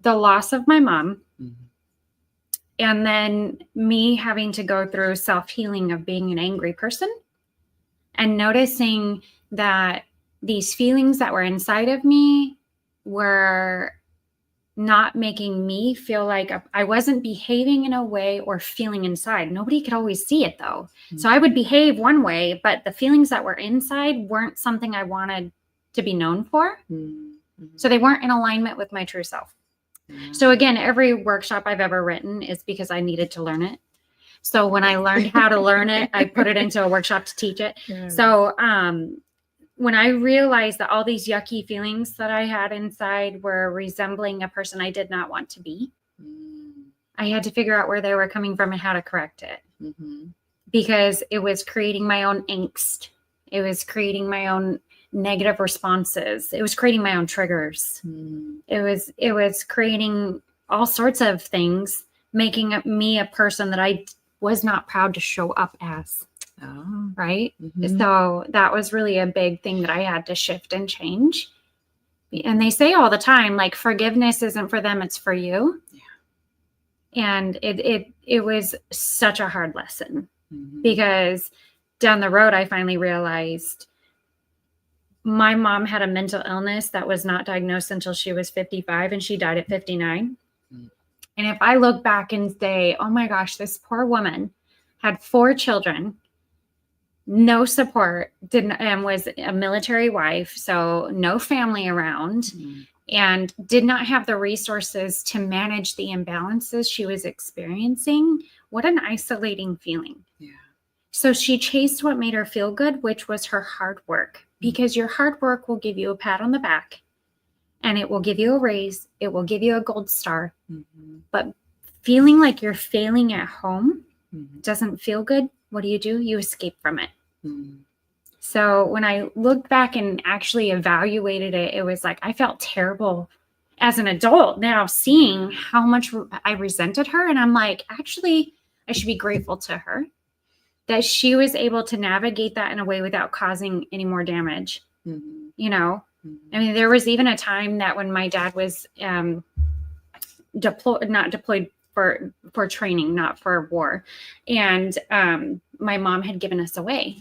Speaker 2: the loss of my mom and then me having to go through self-healing of being an angry person and noticing that these feelings that were inside of me were not making me feel like I wasn't behaving in a way or feeling inside. Nobody could always see it though. So I would behave one way, but the feelings that were inside weren't something I wanted to be known for. So they weren't in alignment with my true self. So again, every workshop I've ever written is because I needed to learn it. So when I learned how to learn it, I put it into a workshop to teach it. So when I realized that all these yucky feelings that I had inside were resembling a person I did not want to be, I had to figure out where they were coming from and how to correct it. Because it was creating my own angst. It was creating my own negative responses. It was creating my own triggers. It was creating all sorts of things, making me a person that I was not proud to show up as. Right. So that was really a big thing that I had to shift and change. And they say all the time, like, forgiveness isn't for them, it's for you. And it was such a hard lesson because down the road, I finally realized my mom had a mental illness that was not diagnosed until she was 55 and she died at 59. And if I look back and say, oh my gosh, this poor woman had 4 children, no support, and was a military wife, so no family around, and did not have the resources to manage the imbalances she was experiencing. What an isolating feeling. So she chased what made her feel good, which was her hard work, because your hard work will give you a pat on the back and it will give you a raise. It will give you a gold star. But feeling like you're failing at home doesn't feel good. What do? You escape from it. So when I looked back and actually evaluated it, it was like I felt terrible as an adult now, seeing how much I resented her. And I'm like, actually, I should be grateful to her that she was able to navigate that in a way without causing any more damage. You know, I mean, there was even a time that when my dad was not deployed for training, not for war. And my mom had given us away.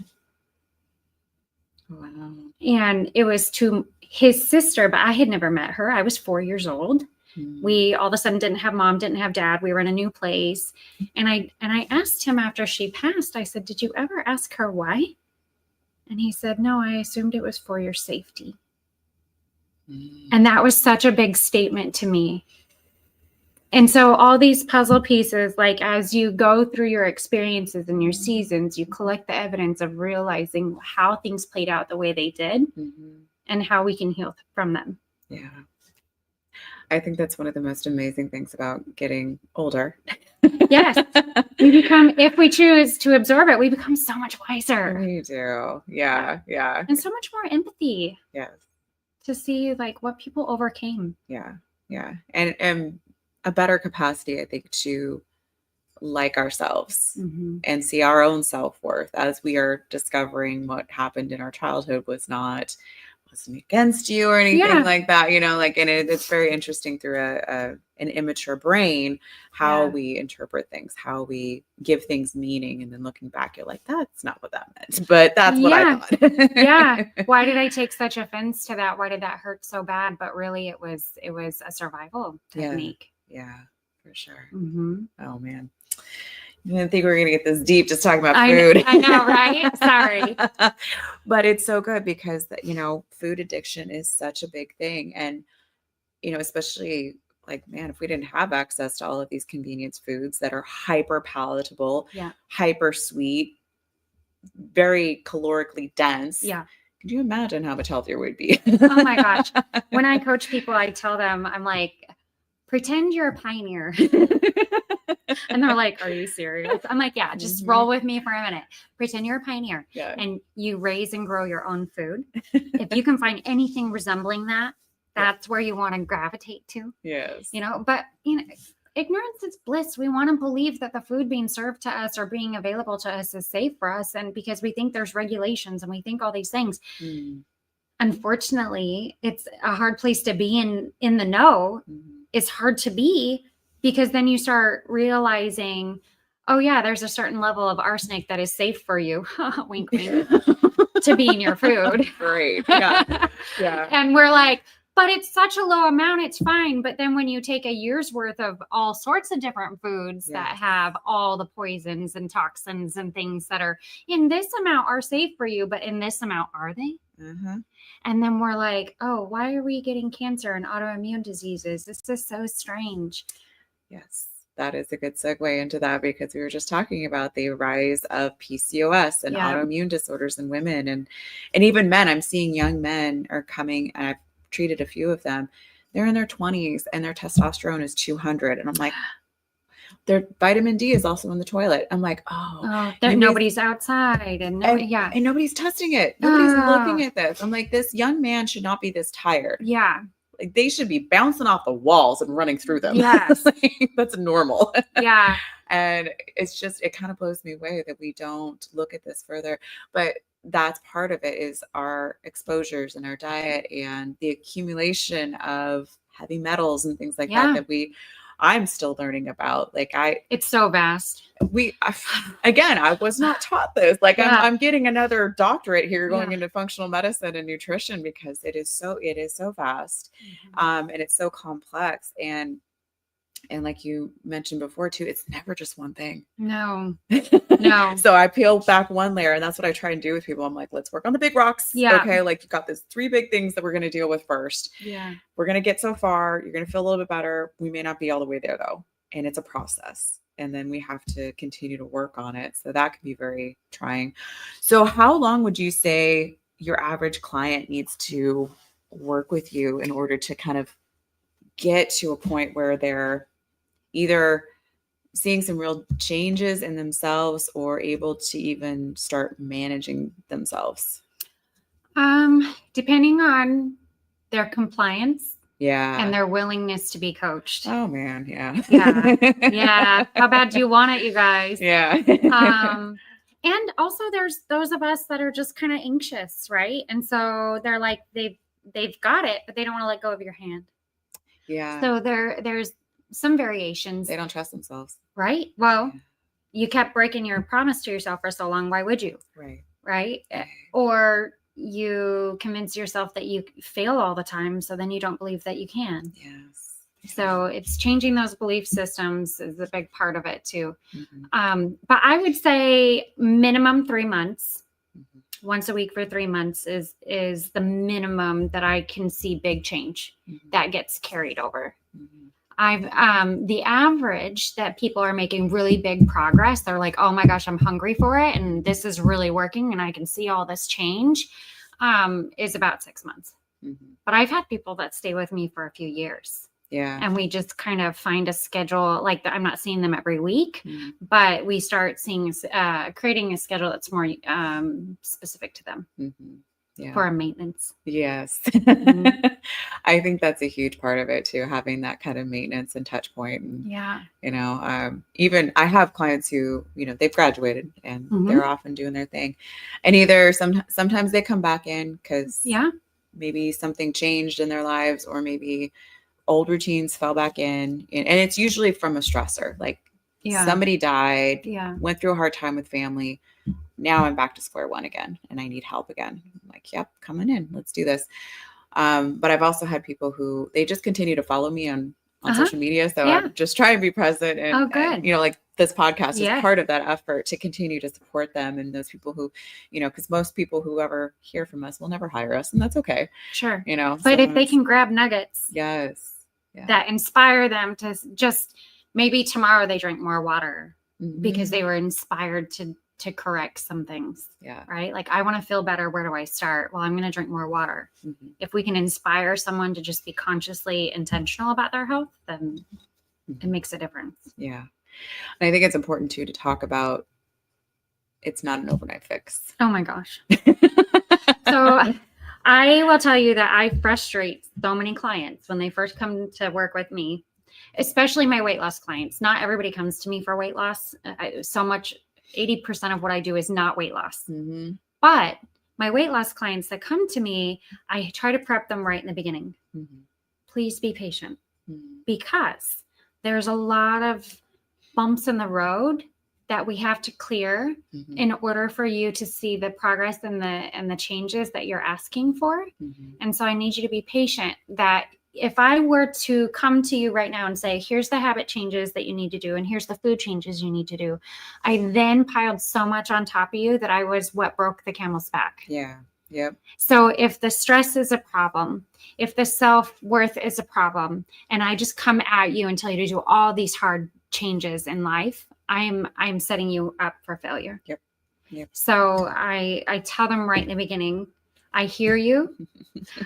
Speaker 1: Wow.
Speaker 2: And it was to his sister, but I had never met her. I was 4 years old. We all of a sudden didn't have mom, didn't have dad. We were in a new place. And I asked him after she passed, I said, did you ever ask her why? And he said, no, I assumed it was for your safety. And that was such a big statement to me. And so all these puzzle pieces, like as you go through your experiences and your seasons, you collect the evidence of realizing how things played out the way they did and how we can heal from them.
Speaker 1: Yeah. I think that's one of the most amazing things about getting older.
Speaker 2: Yes. We become, if we choose to absorb it, we become so much wiser.
Speaker 1: We do. Yeah. Yeah.
Speaker 2: And so much more empathy.
Speaker 1: Yes.
Speaker 2: To see like what people overcame.
Speaker 1: Yeah. Yeah. And a better capacity, I think, to like ourselves and see our own self-worth as we are discovering what happened in our childhood wasn't against you or anything like that, you know, like, and it's very interesting through an immature brain, how we interpret things, how we give things meaning. And then looking back, you're like, that's not what that meant, but that's what I thought.
Speaker 2: Why did I take such offense to that? Why did that hurt so bad? But really it was a survival technique.
Speaker 1: Yeah, for sure.
Speaker 2: Oh
Speaker 1: man. I didn't think we were going to get this deep just talking about food.
Speaker 2: I know, right? Sorry.
Speaker 1: But it's so good because, you know, food addiction is such a big thing. And, you know, especially like, man, if we didn't have access to all of these convenience foods that are hyper palatable, hyper sweet, very calorically dense.
Speaker 2: Yeah.
Speaker 1: Could you imagine how much healthier we'd be?
Speaker 2: Oh my gosh. When I coach people, I tell them, I'm like, pretend you're a pioneer. And they're like, are you serious? I'm like, yeah, just roll with me for a minute. Pretend you're a pioneer and you raise and grow your own food. If you can find anything resembling that, that's where you want to gravitate to.
Speaker 1: Yes.
Speaker 2: You know, but you know, ignorance is bliss. We want to believe that the food being served to us or being available to us is safe for us. And because we think there's regulations and we think all these things. Unfortunately, it's a hard place to be in the know. It's hard to be, because then you start realizing, oh yeah, there's a certain level of arsenic that is safe for you. Wink, wink. To be in your food.
Speaker 1: Great. Yeah. Yeah.
Speaker 2: And we're like, but it's such a low amount, it's fine. But then when you take a year's worth of all sorts of different foods that have all the poisons and toxins and things that are in this amount are safe for you, but in this amount, are they? And then we're like, oh, why are we getting cancer and autoimmune diseases? This is so strange.
Speaker 1: Yes. That is a good segue into that, because we were just talking about the rise of PCOS and autoimmune disorders in women and even men. I'm seeing young men are coming, and I've treated a few of them. They're in their 20s and their testosterone is 200. And I'm like, their vitamin D is also in the toilet. I'm like,
Speaker 2: nobody's outside and
Speaker 1: nobody's testing it. Nobody's looking at this. I'm like, this young man should not be this tired.
Speaker 2: Yeah.
Speaker 1: Like, they should be bouncing off the walls and running through them.
Speaker 2: Yes.
Speaker 1: That's normal.
Speaker 2: Yeah.
Speaker 1: And it's just, it kind of blows me away that we don't look at this further. But that's part of it, is our exposures and our diet and the accumulation of heavy metals and things like that I'm still learning about. Like,
Speaker 2: it's so vast.
Speaker 1: I was not taught this. Like, I'm getting another doctorate here, going into functional medicine and nutrition, because it is so vast. And it's so complex. And like you mentioned before too, it's never just one thing.
Speaker 2: No.
Speaker 1: So I peel back one layer, and that's what I try and do with people. I'm like, let's work on the big rocks.
Speaker 2: Yeah.
Speaker 1: Okay. Like, you've got these 3 big things that we're going to deal with first.
Speaker 2: Yeah.
Speaker 1: We're going to get so far. You're going to feel a little bit better. We may not be all the way there though. And it's a process. And then we have to continue to work on it. So that can be very trying. So how long would you say your average client needs to work with you in order to kind of get to a point where they're either seeing some real changes in themselves or able to even start managing themselves?
Speaker 2: Depending on their compliance.
Speaker 1: Yeah.
Speaker 2: And their willingness to be coached.
Speaker 1: Oh man. Yeah.
Speaker 2: Yeah. How bad do you want it, you guys?
Speaker 1: Yeah.
Speaker 2: And also there's those of us that are just kind of anxious, right? And so they're like, they've got it, but they don't want to let go of your hand.
Speaker 1: Yeah.
Speaker 2: So there's some variations.
Speaker 1: They don't trust themselves.
Speaker 2: Right. Well, you kept breaking your promise to yourself for so long. Why would you? Right. Or you convince yourself that you fail all the time, so then you don't believe that you can.
Speaker 1: Yes.
Speaker 2: So it's changing those belief systems is a big part of it too. But I would say minimum 3 months, once a week for 3 months is the minimum that I can see big change that gets carried over. The average that people are making really big progress, they're like, oh my gosh, I'm hungry for it, and this is really working, and I can see all this change, is about 6 months. But I've had people that stay with me for a few years.
Speaker 1: Yeah.
Speaker 2: And we just kind of find a schedule. Like, I'm not seeing them every week, but we start creating a schedule that's more specific to them. For our maintenance.
Speaker 1: Yes. I think that's a huge part of it too, having that kind of maintenance and touch point. And, even I have clients who, they've graduated and they're off and doing their thing, and either sometimes they come back in because maybe something changed in their lives, or maybe old routines fell back in, and it's usually from a stressor. Like somebody died, went through a hard time with family. Now I'm back to square one again, and I need help again. I'm like, yep, coming in. Let's do this. But I've also had people who they just continue to follow me on social media. So I'm just trying to be present. And, and like this podcast is part of that effort to continue to support them. And those people who, because most people who ever hear from us will never hire us, and that's okay.
Speaker 2: Sure.
Speaker 1: But
Speaker 2: if they can grab nuggets
Speaker 1: that
Speaker 2: inspire them to just, maybe tomorrow they drink more water because they were inspired to correct some things. Right. Like, I want to feel better. Where do I start? Well, I'm going to drink more water. If we can inspire someone to just be consciously intentional about their health, then it makes a difference. Yeah.
Speaker 1: And I think it's important too, to talk about, it's not an overnight fix.
Speaker 2: Oh my gosh. So I will tell you that I frustrate so many clients when they first come to work with me. especially my weight loss clients. Not everybody comes to me for weight loss. 80% of what I do is not weight loss.
Speaker 1: Mm-hmm.
Speaker 2: But my weight loss clients that come to me, I try to prep them right in the beginning.
Speaker 1: Mm-hmm.
Speaker 2: Please be patient,
Speaker 1: Mm-hmm.
Speaker 2: because there's a lot of bumps in the road that we have to clear
Speaker 1: Mm-hmm.
Speaker 2: in order for you to see the progress and the changes that you're asking for.
Speaker 1: Mm-hmm.
Speaker 2: And so I need you to be patient. That if I were to come to you right now and say, here's the habit changes that you need to do, and here's the food changes you need to do, I then piled so much on top of you that I was what broke the camel's back.
Speaker 1: Yeah. Yep.
Speaker 2: So if the stress is a problem, if the self-worth is a problem, and I just come at you and tell you to do all these hard changes in life, I'm setting you up for failure.
Speaker 1: Yep. Yep.
Speaker 2: So I tell them right in the beginning, I hear you.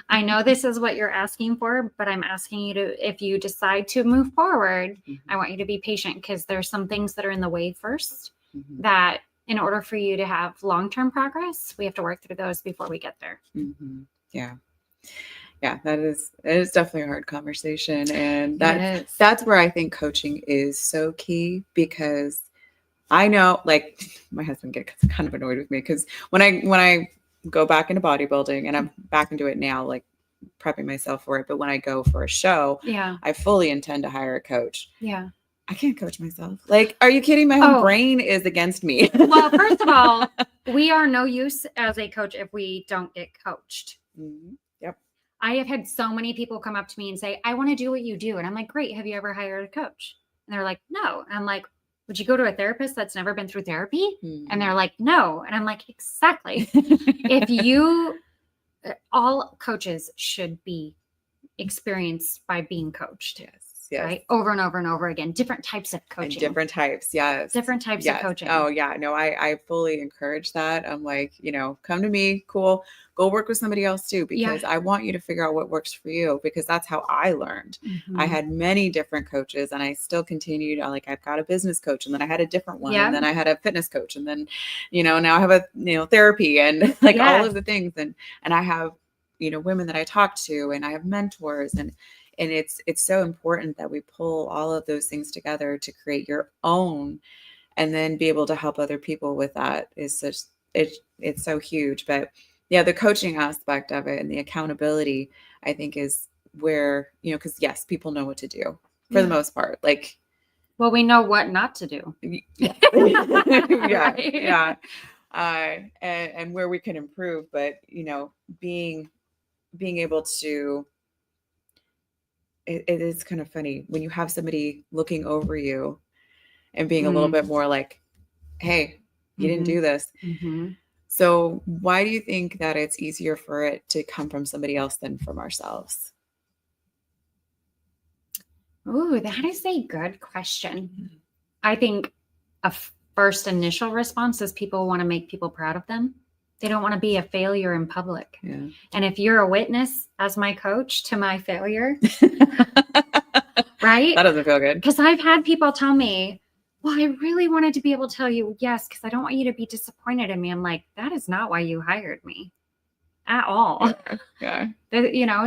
Speaker 2: I know this is what you're asking for, but I'm asking you to, if you decide to move forward,
Speaker 1: Mm-hmm.
Speaker 2: I want you to be patient, because there's some things that are in the way first,
Speaker 1: Mm-hmm.
Speaker 2: that in order for you to have long-term progress, we have to work through those before we get there.
Speaker 1: Mm-hmm. Yeah. Yeah, it is definitely a hard conversation. And that's where I think coaching is so key, because I know, like, my husband gets kind of annoyed with me, because when I go back into bodybuilding, and I'm back into it now, like prepping myself for it, but when I go for a show,
Speaker 2: Yeah.
Speaker 1: I fully intend to hire a coach.
Speaker 2: Yeah.
Speaker 1: I can't coach myself. Like, are you kidding? My own brain is against me.
Speaker 2: Well, first of all, we are no use as a coach if we don't get coached.
Speaker 1: Mm-hmm. Yep.
Speaker 2: I have had so many people come up to me and say, I want to do what you do. And I'm like, great. Have you ever hired a coach? And they're like, no. And I'm like, would you go to a therapist that's never been through therapy?
Speaker 1: Mm-hmm.
Speaker 2: And they're like, no. And I'm like, exactly. If you, all coaches should be experienced by being coached.
Speaker 1: Yes.
Speaker 2: Right? Over and over and over again. Different types of coaching.
Speaker 1: And different types. Yes.
Speaker 2: Different types of coaching.
Speaker 1: Oh yeah. No, I fully encourage that. I'm like, come to me. Cool. Go work with somebody else too, because I want you to figure out what works for you, because that's how I learned.
Speaker 2: Mm-hmm.
Speaker 1: I had many different coaches, and I still continued. I've got a business coach, and then I had a different one, and then I had a fitness coach, and then, now I have a, therapy, and like all of the things. And I have, women that I talk to, and I have mentors, and it's so important that we pull all of those things together to create your own, and then be able to help other people with that. Is just, it's so huge. But yeah, the coaching aspect of it and the accountability, I think, is where, because yes, people know what to do for the most part. Like,
Speaker 2: well, we know what not to do.
Speaker 1: Yeah. Yeah. And where we can improve, but being able to, it is kind of funny when you have somebody looking over you and being a little bit more like, hey, you didn't do this.
Speaker 2: Mm-hmm.
Speaker 1: So why do you think that it's easier for it to come from somebody else than from ourselves?
Speaker 2: Ooh, that is a good question. I think a first initial response is people want to make people proud of them. They don't want to be a failure in public.
Speaker 1: Yeah.
Speaker 2: And if you're a witness as my coach to my failure, right?
Speaker 1: That doesn't feel good.
Speaker 2: Because I've had people tell me, well, I really wanted to be able to tell you yes, because I don't want you to be disappointed in me. I'm like, that is not why you hired me at all.
Speaker 1: Yeah.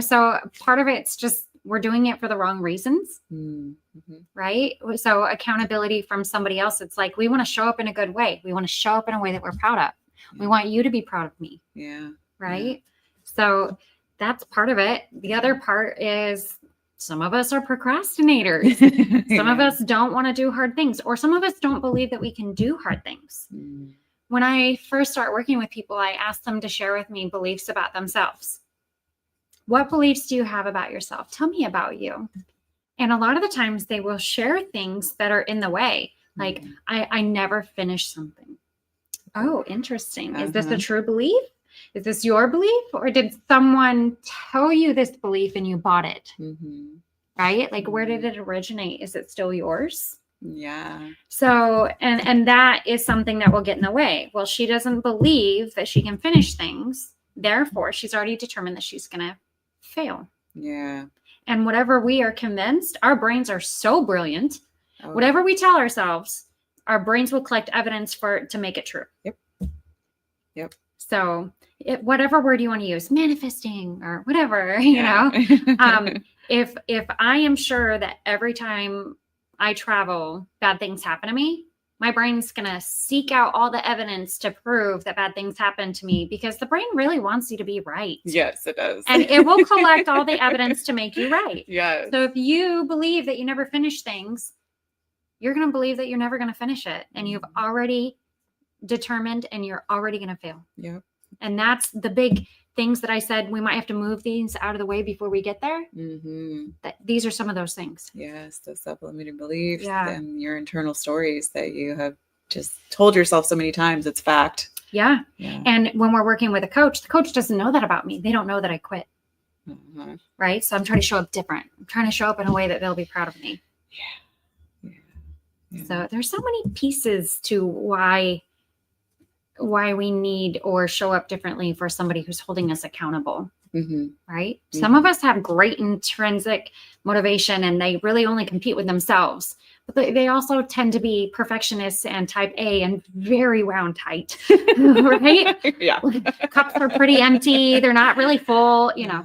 Speaker 2: So part of it's just, we're doing it for the wrong reasons.
Speaker 1: Mm-hmm.
Speaker 2: Right? So accountability from somebody else, it's like, we want to show up in a good way. We want to show up in a way that we're proud of. We want you to be proud of me.
Speaker 1: Yeah.
Speaker 2: Right?
Speaker 1: Yeah.
Speaker 2: So that's part of it. The other part is some of us are procrastinators. Some of us don't want to do hard things, or some of us don't believe that we can do hard things.
Speaker 1: Mm.
Speaker 2: When I first start working with people, I ask them to share with me beliefs about themselves. What beliefs do you have about yourself? Tell me about you. And a lot of the times they will share things that are in the way. Like, I never finish something. Oh, interesting. Is this a true belief? Is this your belief? Or did someone tell you this belief and you bought it?
Speaker 1: Mm-hmm.
Speaker 2: Right? Like, where did it originate? Is it still yours?
Speaker 1: Yeah.
Speaker 2: So, and that is something that will get in the way. Well, she doesn't believe that she can finish things. Therefore, she's already determined that she's going to fail.
Speaker 1: Yeah.
Speaker 2: And whatever we are convinced, our brains are so brilliant.
Speaker 1: Oh.
Speaker 2: Whatever we tell ourselves, our brains will collect evidence to make it true.
Speaker 1: Yep.
Speaker 2: So whatever word you want to use, manifesting or whatever, you know, if I am sure that every time I travel, bad things happen to me, my brain's going to seek out all the evidence to prove that bad things happen to me, because the brain really wants you to be right.
Speaker 1: Yes, it does.
Speaker 2: And it will collect all the evidence to make you right.
Speaker 1: Yes.
Speaker 2: So if you believe that you never finish things, you're going to believe that you're never going to finish it. And you've already determined and you're already going to fail.
Speaker 1: Yep.
Speaker 2: And that's the big things that I said, we might have to move these out of the way before we get there. That these are some of those things.
Speaker 1: Yes, the self-limiting beliefs
Speaker 2: Yeah.
Speaker 1: and your internal stories that you have just told yourself so many times. It's fact.
Speaker 2: Yeah.
Speaker 1: Yeah.
Speaker 2: And when we're working with a coach, the coach doesn't know that about me. They don't know that I quit. Right. So I'm trying to show up different. I'm trying to show up in a way that they'll be proud of me.
Speaker 1: Yeah.
Speaker 2: So there's so many pieces to why we need or show up differently for somebody who's holding us accountable. Right. Some of us have great intrinsic motivation and they really only compete with themselves, but they also tend to be perfectionists and type A and very wound tight. Right.
Speaker 1: Yeah.
Speaker 2: Cups are pretty empty. They're not really full, you know.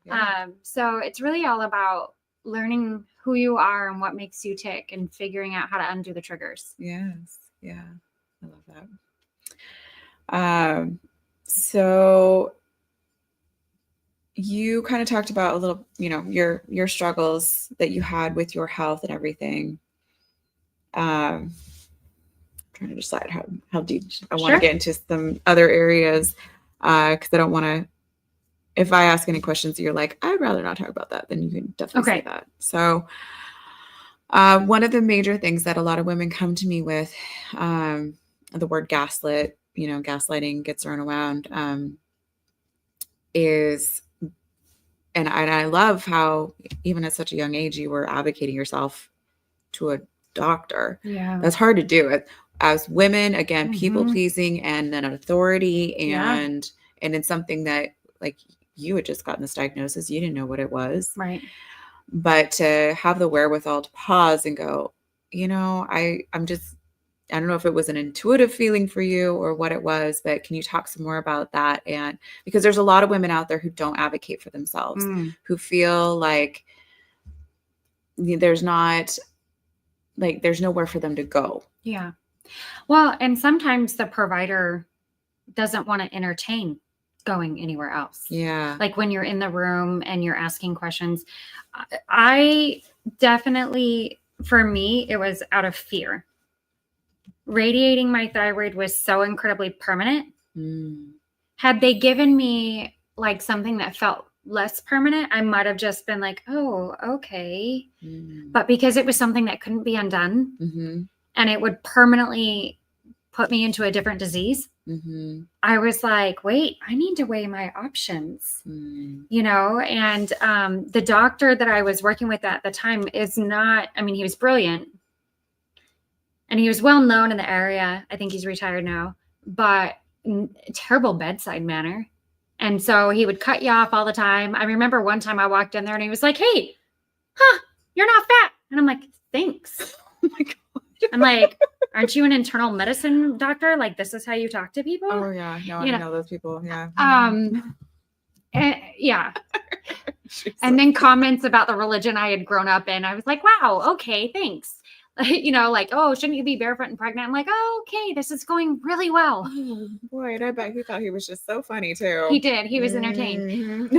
Speaker 1: Yeah.
Speaker 2: So it's really all about learning who you are and what makes you tick and figuring out how to undo the triggers.
Speaker 1: Yes. Yeah. I love that. So you kind of talked about a little, your struggles that you had with your health and everything. Trying to decide how deep I want to get into some other areas. Cause I don't want to, if I ask any questions that you're like, I'd rather not talk about that, then you can definitely say that. So, one of the major things that a lot of women come to me with, the word gaslit, gaslighting gets thrown around, is, and I love how even at such a young age, you were advocating yourself to a doctor.
Speaker 2: Yeah.
Speaker 1: That's hard to do. As women, again, people pleasing and then authority and it's something that like you had just gotten this diagnosis. You didn't know what it was.
Speaker 2: Right.
Speaker 1: But to have the wherewithal to pause and go, I don't know if it was an intuitive feeling for you or what it was, but can you talk some more about that? And because there's a lot of women out there who don't advocate for themselves, who feel like there's nowhere for them to go. Yeah.
Speaker 2: Well, and sometimes the provider doesn't want to entertain going anywhere else.
Speaker 1: Yeah.
Speaker 2: Like when you're in the room and you're asking questions, I definitely, for me, it was out of fear. Radiating my thyroid was so incredibly permanent. Had they given me like something that felt less permanent, I might have just been like, oh, okay. But because it was something that couldn't be undone and it would permanently put me into a different disease, I was like, wait, I need to weigh my options, and the doctor that I was working with at the time he was brilliant. And he was well known in the area. I think he's retired now, but terrible bedside manner. And so he would cut you off all the time. I remember one time I walked in there and he was like, hey, you're not fat. And I'm like, thanks.
Speaker 1: Oh my God.
Speaker 2: I'm like, aren't you an internal medicine doctor? Like, this is how you talk to people?
Speaker 1: Oh yeah. No, I know those people. Yeah.
Speaker 2: Yeah. And then comments about the religion I had grown up in. I was like, wow, okay, thanks. Like, oh, shouldn't you be barefoot and pregnant? I'm like, oh, okay, this is going really well.
Speaker 1: Oh, boy, and I bet he thought he was just so funny too.
Speaker 2: He did. He was entertained.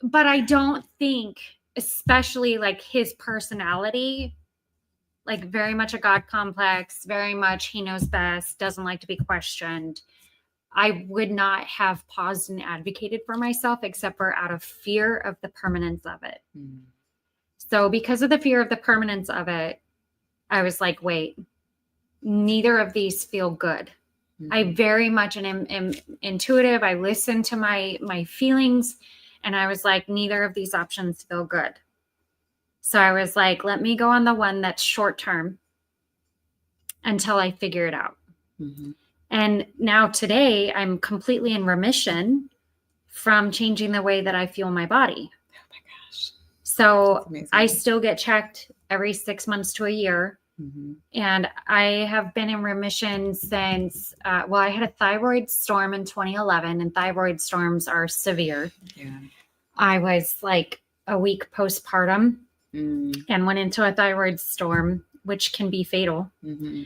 Speaker 2: But I don't think, especially like his personality, like very much a God complex, very much he knows best, doesn't like to be questioned. I would not have paused and advocated for myself except for out of fear of the permanence of it. So because of the fear of the permanence of it, I was like, wait, neither of these feel good. I very much am intuitive. I listen to my feelings and I was like, neither of these options feel good. So I was like, let me go on the one that's short term until I figure it out. And now today I'm completely in remission from changing the way that I feel my body. So I still get checked every 6 months to a year
Speaker 1: Mm-hmm.
Speaker 2: And I have been in remission since, I had a thyroid storm in 2011, and thyroid storms are severe.
Speaker 1: Yeah.
Speaker 2: I was like a week postpartum and went into a thyroid storm, which can be fatal.
Speaker 1: Mm-hmm.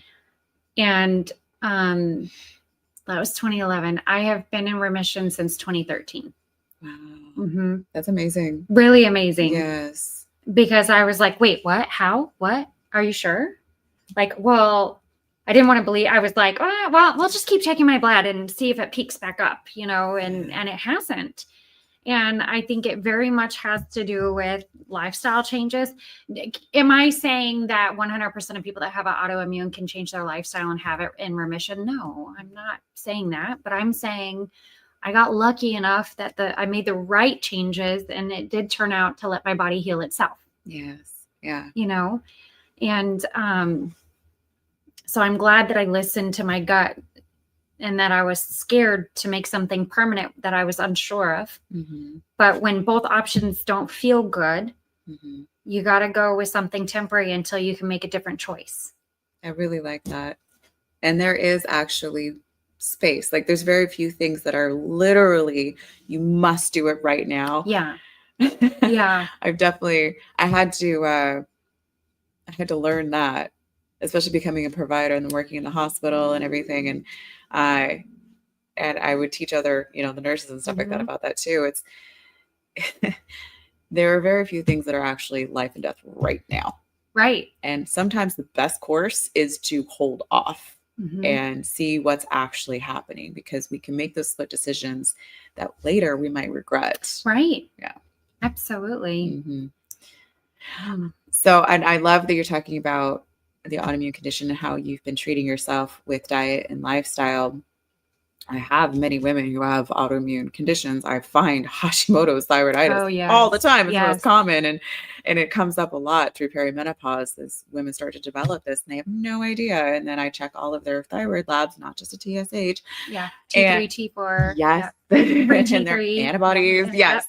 Speaker 2: And that was 2011. I have been in remission since 2013.
Speaker 1: Wow.
Speaker 2: Mm-hmm.
Speaker 1: That's amazing.
Speaker 2: Really amazing.
Speaker 1: Yes.
Speaker 2: Because I was like, wait, what? How? What? Are you sure? Like, well, I didn't want to believe. I was like, oh, well, we'll just keep checking my blood and see if it peaks back up, and it hasn't. And I think it very much has to do with lifestyle changes. Am I saying that 100% of people that have an autoimmune can change their lifestyle and have it in remission? No, I'm not saying that, but I'm saying I got lucky enough that I made the right changes, and it did turn out to let my body heal itself.
Speaker 1: Yes. Yeah.
Speaker 2: And so I'm glad that I listened to my gut, and that I was scared to make something permanent that I was unsure of.
Speaker 1: Mm-hmm.
Speaker 2: But when both options don't feel good,
Speaker 1: Mm-hmm.
Speaker 2: you got to go with something temporary until you can make a different choice.
Speaker 1: I really like that. And there is actually space. Like, there's very few things that are literally, you must do it right now.
Speaker 2: Yeah. Yeah.
Speaker 1: I had to learn that, especially becoming a provider and working in the hospital and everything. And I would teach other, the nurses and stuff like that about that too. It's, there are very few things that are actually life and death right now.
Speaker 2: Right.
Speaker 1: And sometimes the best course is to hold off and see what's actually happening, because we can make those split decisions that later we might regret.
Speaker 2: Right.
Speaker 1: Yeah.
Speaker 2: Absolutely.
Speaker 1: Mm-hmm. So, and I love that you're talking about the autoimmune condition and how you've been treating yourself with diet and lifestyle. I have many women who have autoimmune conditions. I find Hashimoto's thyroiditis all the time. It's most common. And it comes up a lot through perimenopause as women start to develop this, and they have no idea. And then I check all of their thyroid labs, not just a TSH.
Speaker 2: Yeah. T3, T4.
Speaker 1: Yes.
Speaker 2: Yeah.
Speaker 1: And their antibodies. Yes.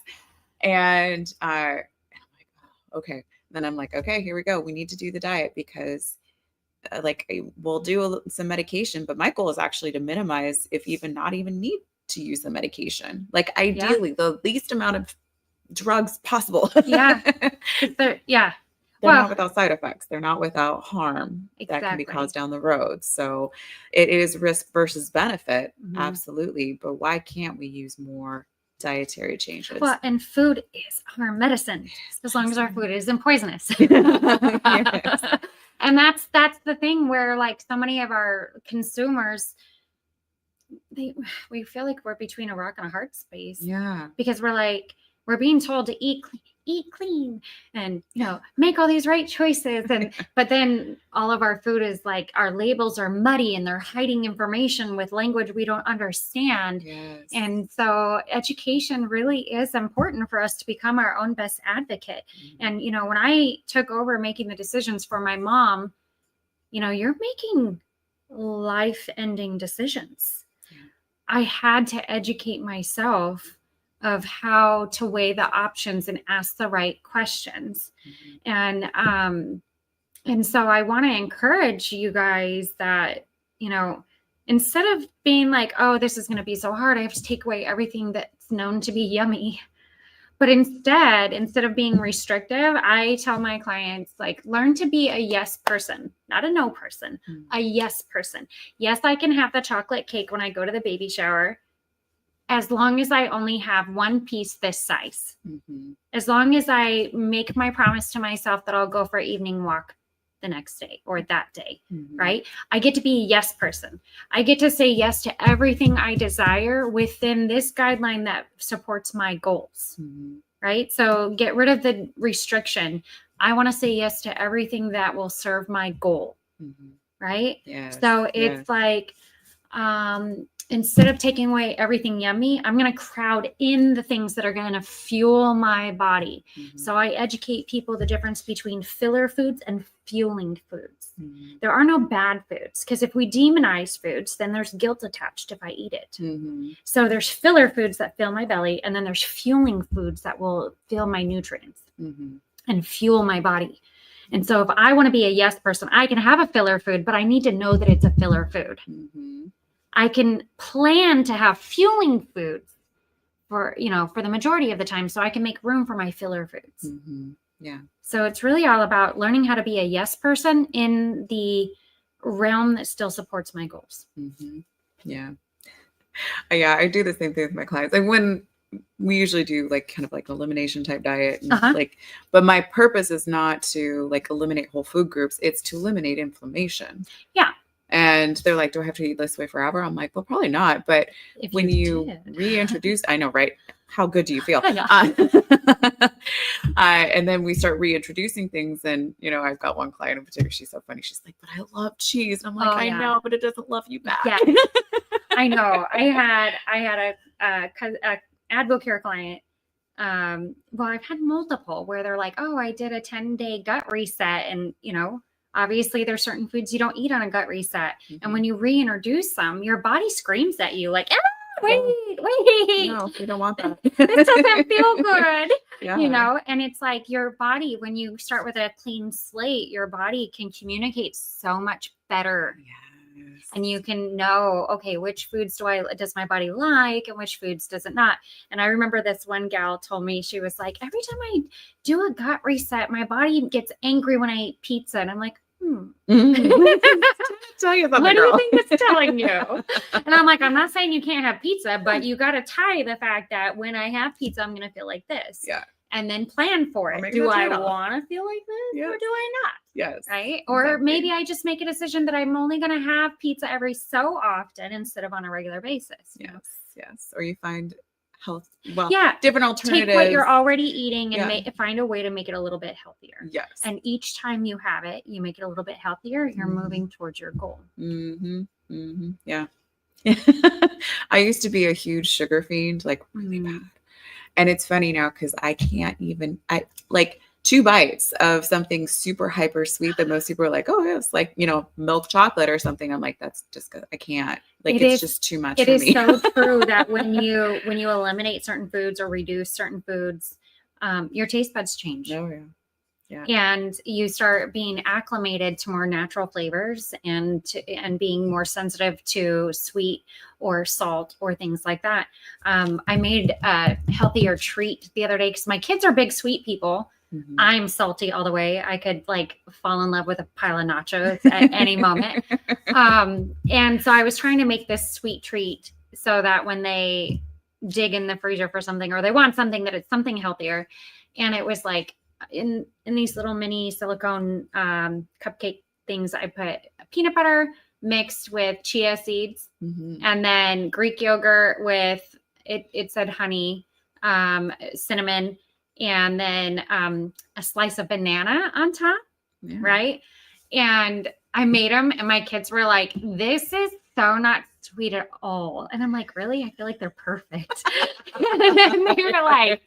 Speaker 1: And I'm like, oh, okay. Then I'm like, okay, here we go. We need to do the diet, because we'll do some medication, but my goal is actually to minimize, if even not even need to use the medication. Like, ideally, the least amount of drugs possible.
Speaker 2: Yeah. They're
Speaker 1: not without side effects. They're not without harm that can be caused down the road. So it is risk versus benefit. Absolutely. But why can't we use more dietary changes?
Speaker 2: Well, and food is our medicine, as long as our food isn't poisonous.
Speaker 1: Yes.
Speaker 2: And that's the thing where, like, so many of our consumers, we feel like we're between a rock and a hard space.
Speaker 1: Yeah.
Speaker 2: Because we're being told to eat clean and, make all these right choices. But then all of our food is like, our labels are muddy and they're hiding information with language we don't understand.
Speaker 1: Yes.
Speaker 2: And so education really is important for us to become our own best advocate. And, when I took over making the decisions for my mom, you're making life-ending decisions. Yeah. I had to educate myself of how to weigh the options and ask the right questions. And so I want to encourage you guys that, instead of being like, oh, this is going to be so hard, I have to take away everything that's known to be yummy. But instead of being restrictive, I tell my clients, like, learn to be a yes person, not a no person, a yes person. Yes, I can have the chocolate cake when I go to the baby shower, as long as I only have one piece this size. As long as I make my promise to myself that I'll go for an evening walk the next day or that day, right? I get to be a yes person. I get to say yes to everything I desire within this guideline that supports my goals, right? So get rid of the restriction. I want to say yes to everything that will serve my goal, right? Yes. So it's like, instead of taking away everything yummy, I'm going to crowd in the things that are going to fuel my body. So I educate people the difference between filler foods and fueling foods. There are no bad foods, because if we demonize foods, then there's guilt attached if I eat it. So there's filler foods that fill my belly, and then there's fueling foods that will fill my nutrients and fuel my body. And so if I want to be a yes person, I can have a filler food, but I need to know that it's a filler food.
Speaker 1: Mm-hmm.
Speaker 2: I can plan to have fueling foods for the majority of the time, so I can make room for my filler foods.
Speaker 1: Mm-hmm. Yeah.
Speaker 2: So it's really all about learning how to be a yes person in the realm that still supports my goals.
Speaker 1: Mm-hmm. Yeah. Yeah. I do the same thing with my clients. Like when we usually do like kind of like elimination type diet and like, but my purpose is not to like eliminate whole food groups. It's to eliminate inflammation.
Speaker 2: Yeah.
Speaker 1: And they're like, do I have to eat this way forever? I'm like, well, probably not. But
Speaker 2: If
Speaker 1: when you
Speaker 2: did.
Speaker 1: reintroduce, I know, right? How good do you feel? And then we start reintroducing things. And, I've got one client in particular. She's so funny. She's like, but I love cheese. And I'm like, I know, but it doesn't love you back.
Speaker 2: Yeah. I know. I had a Advocare client. Well, I've had multiple where they're like, oh, I did a 10-day gut reset. And, obviously there's certain foods you don't eat on a gut reset. Mm-hmm. And when you reintroduce them, your body screams at you like, wait.
Speaker 1: No, we don't want that.
Speaker 2: This doesn't feel good.
Speaker 1: Yeah.
Speaker 2: And it's like your body, when you start with a clean slate, your body can communicate so much better.
Speaker 1: Yes.
Speaker 2: And you can know, okay, which foods does my body like and which foods does it not? And I remember this one gal told me, she was like, every time I do a gut reset, my body gets angry when I eat pizza. And I'm like,
Speaker 1: tell you something,
Speaker 2: what
Speaker 1: girl.
Speaker 2: do you think it's telling you? And I'm like, I'm not saying you can't have pizza, but you got to tie the fact that when I have pizza, I'm going to feel like this.
Speaker 1: Yeah.
Speaker 2: And then plan for it. Do I want to feel like this or do I not?
Speaker 1: Yes.
Speaker 2: Right. Or maybe I just make a decision that I'm only going to have pizza every so often instead of on a regular basis.
Speaker 1: Yes. Or you find different alternatives.
Speaker 2: Take what you're already eating and find a way to make it a little bit healthier.
Speaker 1: Yes.
Speaker 2: And each time you have it, you make it a little bit healthier. You're moving towards your goal.
Speaker 1: Mm-hmm. Mm-hmm. Yeah. I used to be a huge sugar fiend, like really bad. And it's funny now because I can't even, like 2 bites of something super hyper sweet that most people are like, oh, it's like, milk chocolate or something. I'm like, that's just good. I can't. Like, it's just too much for me.
Speaker 2: It is so true that when you eliminate certain foods or reduce certain foods, your taste buds change.
Speaker 1: Oh, yeah. Yeah.
Speaker 2: And you start being acclimated to more natural flavors and being more sensitive to sweet or salt or things like that. I made a healthier treat the other day because my kids are big sweet people. Mm-hmm. I'm salty all the way. I could fall in love with a pile of nachos at any moment. And so I was trying to make this sweet treat so that when they dig in the freezer for something or they want something, that it's something healthier. And it was like, in these little mini silicone cupcake things, I put peanut butter mixed with chia seeds, and then Greek yogurt with it said honey, cinnamon, and then a slice of banana on top, right? And I made them, and my kids were like, "This is so not sweet at all." And I'm like, "Really? I feel like they're perfect." And then they were like,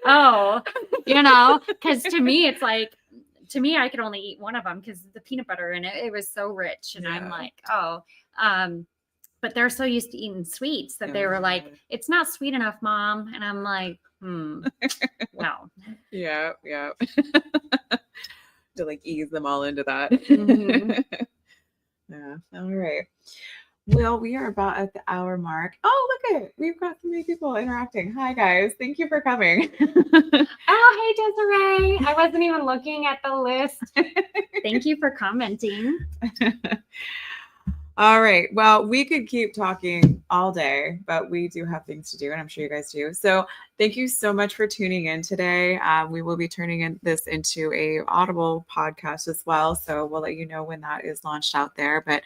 Speaker 2: oh, because to me, it's like, I could only eat one of them because the peanut butter in it was so rich. And I'm like, but they're so used to eating sweets that they were like, it's not sweet enough, Mom. And I'm like, well.
Speaker 1: Yeah. To ease them all into that. Yeah. All right. Well, we are about at the hour mark. Oh, look at we've got so many people interacting. Hi, guys. Thank you for coming.
Speaker 2: Oh, hey, Desiree. I wasn't even looking at the list. Thank you for commenting.
Speaker 1: All right. Well, we could keep talking all day, but we do have things to do, and I'm sure you guys do. So thank you so much for tuning in today. We will be turning this into a Audible podcast as well. So we'll let you know when that is launched out there. But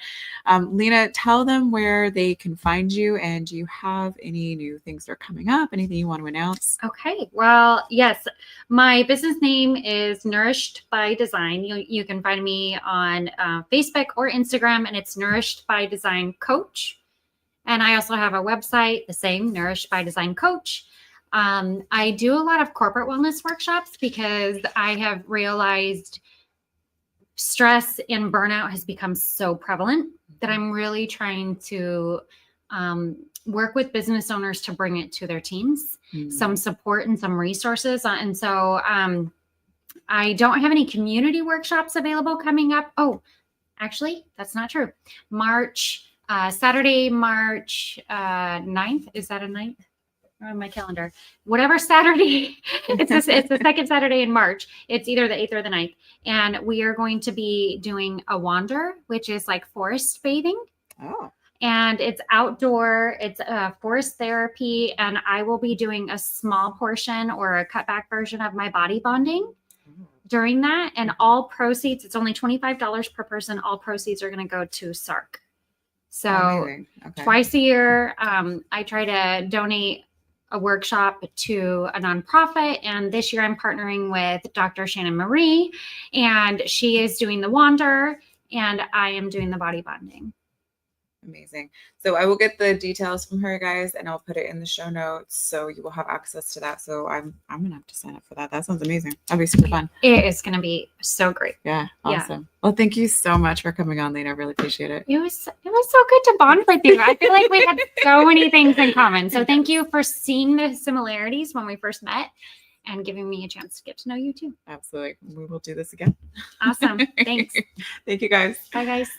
Speaker 1: Lena, tell them where they can find you, and do you have any new things that are coming up? Anything you want to announce?
Speaker 2: Okay. Well, yes. My business name is Nourished by Design. You can find me on Facebook or Instagram, and it's Nourished by Design Coach. And I also have a website, the same, Nourished by Design Coach. I do a lot of corporate wellness workshops because I have realized stress and burnout has become so prevalent that I'm really trying to work with business owners to bring it to their teams, some support and some resources. And so I don't have any community workshops available coming up. Oh, actually, that's not true. Saturday, March 9th. Is that a 9th? On my calendar, whatever Saturday, it's the second Saturday in March. It's either the 8th or the 9th. And we are going to be doing a wander, which is like forest bathing.
Speaker 1: Oh.
Speaker 2: And it's outdoor, it's forest therapy. And I will be doing a small portion or a cutback version of my body bonding during that. And all proceeds, it's only $25 per person. All proceeds are going to go to SARC. So
Speaker 1: Okay.
Speaker 2: twice a year, I try to donate a workshop to a nonprofit. And this year I'm partnering with Dr. Shannon Marie, and she is doing the wander and I am doing the body bonding.
Speaker 1: Amazing. So I will get the details from her, guys, and I'll put it in the show notes so you will have access to that. So I'm gonna have to sign up for that. That sounds amazing. That'll be super fun.
Speaker 2: It is gonna be so great.
Speaker 1: Yeah, awesome. Yeah. Well, thank you so much for coming on, Lena. I really appreciate it.
Speaker 2: It was so good to bond with you. I feel like we had so many things in common. So thank you for seeing the similarities when we first met and giving me a chance to get to know you too.
Speaker 1: Absolutely. We will do this again.
Speaker 2: Awesome. Thanks.
Speaker 1: Thank you, guys.
Speaker 2: Bye, guys.